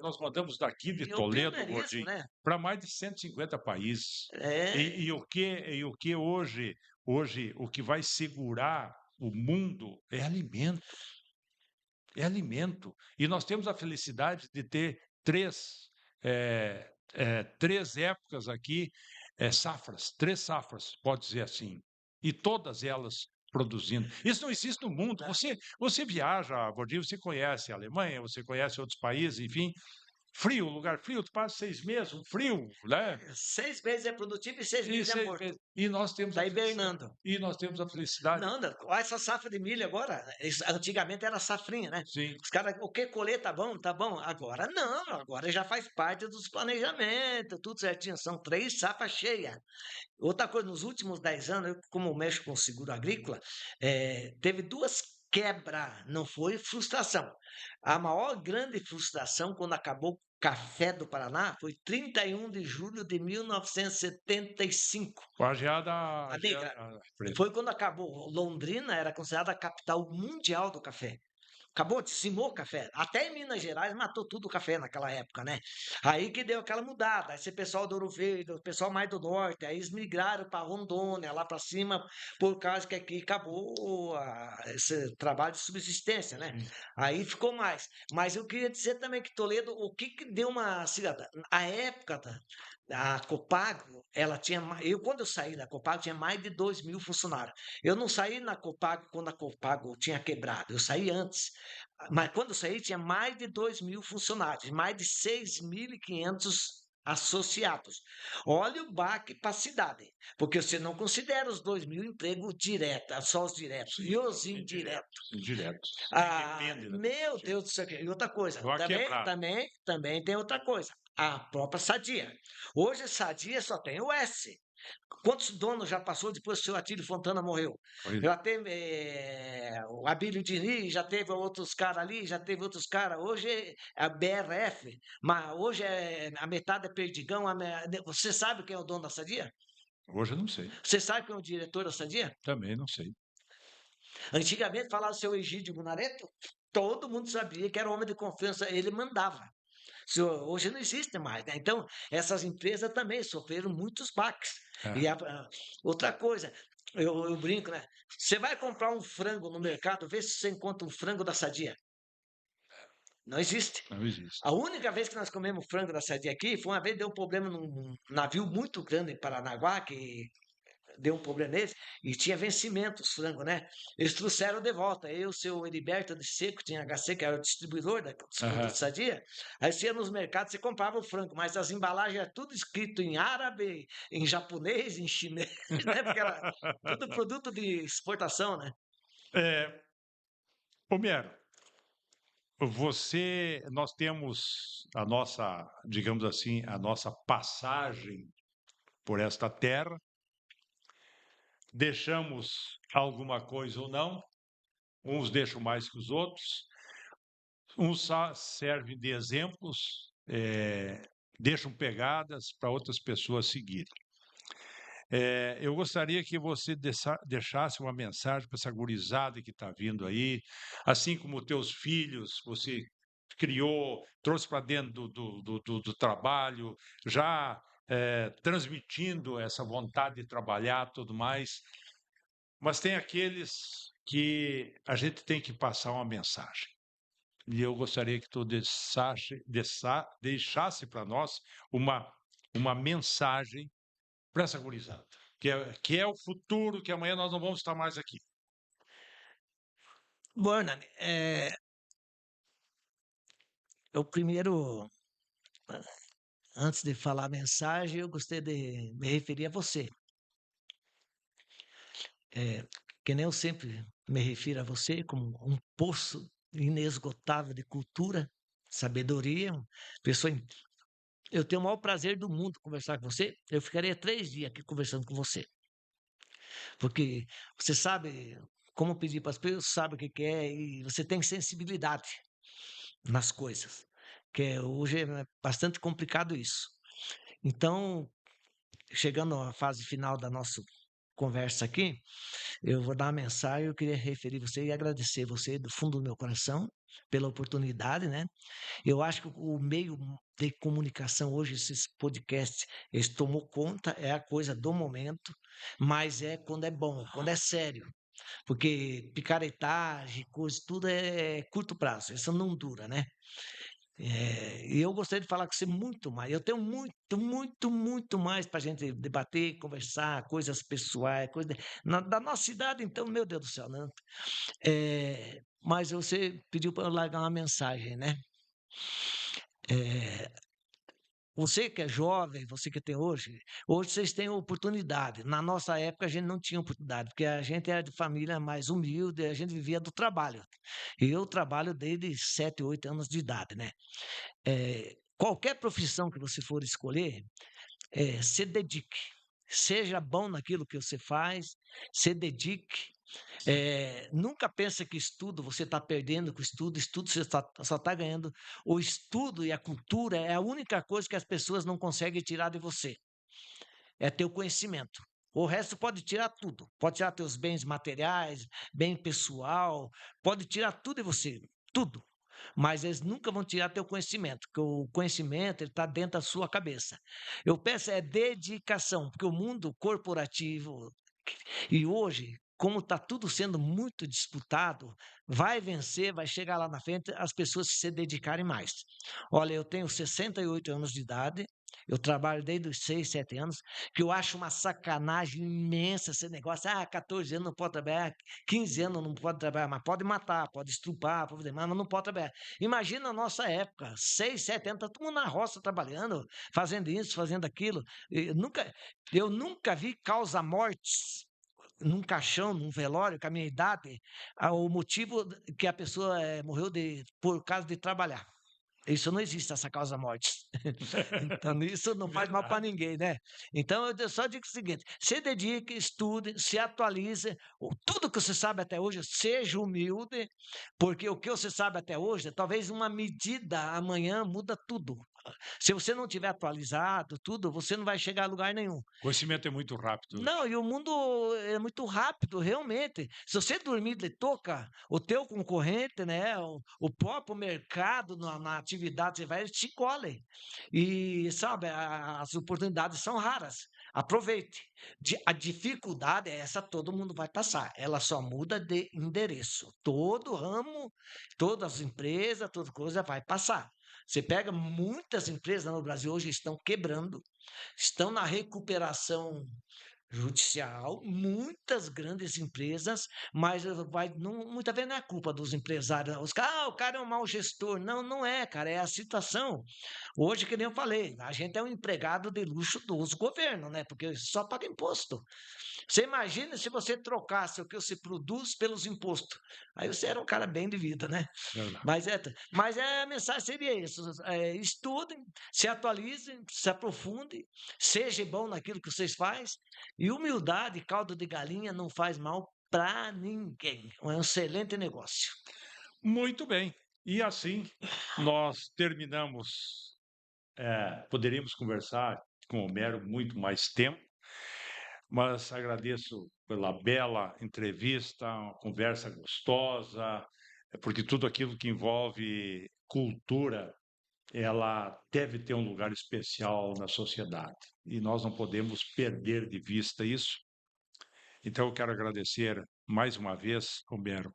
Nós mandamos daqui de É o Toledo, pioneirismo, Gordinho, né? para mais de 150 países. É, E o que hoje, o que vai segurar o mundo é alimento. É alimento. E nós temos a felicidade de ter três épocas aqui, três safras, pode dizer assim, e todas elas produzindo. Isso não existe no mundo. Você viaja, Gordinho, você conhece a Alemanha, você conhece outros países, enfim. Frio, lugar frio, tu passa 6 meses, um frio, né? 6 meses é produtivo e 6 meses é morto. E nós temos a Está felicidade. hibernando. E nós temos a felicidade. Não, não, olha essa safra de milho agora. Antigamente era safrinha, né? Sim. Os caras, o que colher tá bom, tá bom. Agora não, agora já faz parte dos planejamentos, tudo certinho. São 3 safras cheias. Outra coisa, nos últimos 10 anos, eu, como mexo com seguro agrícola, teve 2 quebras, não foi frustração. A maior grande frustração, quando acabou o café do Paraná, foi 31 de julho de 1975. Com a geada, A negra. Foi quando acabou. Londrina era considerada a capital mundial do café. Acabou, dizimou o café. Até em Minas Gerais matou tudo o café naquela época, né? Aí que deu aquela mudada. Esse pessoal do Ouro Verde, o pessoal mais do norte, aí eles migraram para Rondônia, lá para cima, por causa que aqui acabou esse trabalho de subsistência, né? Sim. Aí ficou mais. Mas eu queria dizer também que Toledo, o que deu uma cidade? A época a Copago, ela tinha. Quando eu saí da Copago, tinha mais de 2.000 funcionários. Eu não saí na Copago quando a Copago tinha quebrado, eu saí antes. Mas quando eu saí, tinha mais de 2.000 funcionários, mais de 6.500 associados. Olha o baque para a cidade, porque você não considera os 2.000 empregos diretos, só os diretos, Sim, e os indiretos. indiretos. Ah, Depende da meu pessoa. Deus do céu. E outra coisa, Vai quebrar. também tem outra coisa. A própria Sadia. Hoje, Sadia só tem o S. Quantos donos já passou depois que o seu Atílio Fontana morreu? Pois. Já teve o Abílio Diniz, já teve outros caras ali, já teve outros caras. Hoje é a BRF, mas hoje a metade é Perdigão. Você sabe quem é o dono da Sadia? Hoje eu não sei. Você sabe quem é o diretor da Sadia? Também não sei. Antigamente falava o seu Egídio Munareto, todo mundo sabia que era homem de confiança, ele mandava. Hoje não existe mais, né? Então, essas empresas também sofreram muitos baques. E É, outra coisa, eu brinco, né? Você vai comprar um frango no mercado, vê se você encontra um frango da Sadia. Não existe. não existe. A única vez que nós comemos frango da Sadia aqui foi uma vez deu um problema num navio muito grande em Paranaguá, que deu um problema neles, e tinha vencimento os frangos, né? Eles trouxeram de volta. Eu, o seu Heriberto de Seco, tinha HC, que era o distribuidor dos produtos Sadia. Aí você ia nos mercados, você comprava o frango, mas as embalagens eram tudo escrito em árabe, em japonês, em chinês, né? Porque era tudo produto de exportação, né? É, ô Miero, nós temos a nossa, digamos assim, a nossa passagem por esta terra, deixamos alguma coisa ou não, uns deixam mais que os outros, uns servem de exemplos, deixam pegadas para outras pessoas seguirem. Eu gostaria que você deixasse uma mensagem para essa gurizada que está vindo aí, assim como teus filhos, você criou, trouxe para dentro do trabalho, já transmitindo essa vontade de trabalhar, tudo mais. Mas tem aqueles que a gente tem que passar uma mensagem. E eu gostaria que tu deixasse para nós uma mensagem para essa gurizada, que é o futuro, que amanhã nós não vamos estar mais aqui. Bom, Hernani, eu primeiro, antes de falar a mensagem, eu gostaria de me referir a você. Que nem eu sempre me refiro a você como um poço inesgotável de cultura, sabedoria, pessoa. Eu tenho o maior prazer do mundo conversar com você. Eu ficaria 3 dias aqui conversando com você. Porque você sabe como pedir para as pessoas, sabe o que quer e você tem sensibilidade nas coisas. Hoje é bastante complicado isso. Então, chegando à fase final da nossa conversa aqui, eu vou dar uma mensagem. Eu queria referir você e agradecer você do fundo do meu coração pela oportunidade, né? Eu acho que o meio de comunicação hoje, esses podcasts, eles tomou conta, é a coisa do momento, mas é quando é bom, quando é sério. Porque picaretagem, coisa, tudo é curto prazo, isso não dura, né? E eu gostaria de falar com você muito mais. Eu tenho muito mais para a gente debater, conversar, coisas pessoais, da nossa idade, então, meu Deus do céu, né? Mas você pediu para eu largar uma mensagem, né? Eh, Você que é jovem, você que tem hoje vocês têm oportunidade. Na nossa época a gente não tinha oportunidade, porque a gente era de família mais humilde, a gente vivia do trabalho. E eu trabalho desde 7, 8 anos de idade, né? Qualquer profissão que você for escolher, se dedique. Seja bom naquilo que você faz, se dedique. Nunca pense que estudo você está perdendo com estudo você só está ganhando. O estudo e a cultura é a única coisa que as pessoas não conseguem tirar de você. É teu conhecimento. O resto pode tirar tudo. Pode tirar teus bens materiais, bem pessoal, pode tirar tudo de você, tudo. Mas eles nunca vão tirar teu conhecimento, porque o conhecimento está dentro da sua cabeça. Eu peço dedicação, porque o mundo corporativo e hoje, como está tudo sendo muito disputado, vai vencer, vai chegar lá na frente as pessoas que se dedicarem mais. Olha, eu tenho 68 anos de idade, eu trabalho desde os 6, 7 anos, que eu acho uma sacanagem imensa esse negócio. 14 anos não pode trabalhar, 15 anos não pode trabalhar, mas pode matar, pode estrupar, pode fazer, mas não pode trabalhar. Imagina a nossa época, 6, 7 anos, tá todo mundo na roça trabalhando, fazendo isso, fazendo aquilo. Eu nunca vi causa-mortes num caixão, num velório, com a minha idade, o motivo que a pessoa morreu por causa de trabalhar. Isso não existe, essa causa-morte. Então, isso não faz mal para Verdade. ninguém, né? Então, eu só digo o seguinte: se dedique, estude, se atualize. Tudo que você sabe até hoje, seja humilde, porque o que você sabe até hoje, talvez uma medida amanhã muda tudo. Se você não tiver atualizado tudo, você não vai chegar a lugar nenhum. Conhecimento é muito rápido Não, hoje. e o mundo é muito rápido, realmente. Se você dormir de toca, o teu concorrente, né, o próprio mercado na atividade que você vai, eles te engolem. E, sabe, as oportunidades são raras. Aproveite. A dificuldade é essa, todo mundo vai passar. Ela só muda de endereço. Todo ramo, todas as empresas, toda coisa vai passar. Você pega muitas empresas no Brasil hoje estão quebrando, estão na recuperação judicial, muitas grandes empresas, mas muitas vezes não é culpa dos empresários. O cara é um mau gestor. Não, não é, cara, é a situação. Hoje, que nem eu falei, a gente é um empregado de luxo dos governos, né? Porque só paga imposto. Você imagina se você trocasse o que você produz pelos impostos. Aí você era um cara bem de vida, né? Verdade. Mas a mensagem seria isso: estudem, se atualizem, se aprofundem, seja bom naquilo que vocês fazem. E humildade, caldo de galinha, não faz mal para ninguém. É um excelente negócio. Muito bem. E assim nós terminamos. Poderíamos conversar com o Homero muito mais tempo, mas agradeço pela bela entrevista, uma conversa gostosa, porque tudo aquilo que envolve cultura, ela deve ter um lugar especial na sociedade e nós não podemos perder de vista isso. Então, eu quero agradecer mais uma vez, Romero,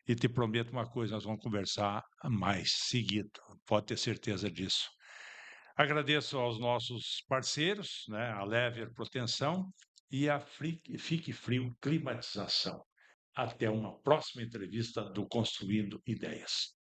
e te prometo uma coisa: nós vamos conversar mais seguido, pode ter certeza disso. Agradeço aos nossos parceiros, né, a Lever Proteção e a Fique Frio Climatização. Até uma próxima entrevista do Construindo Ideias.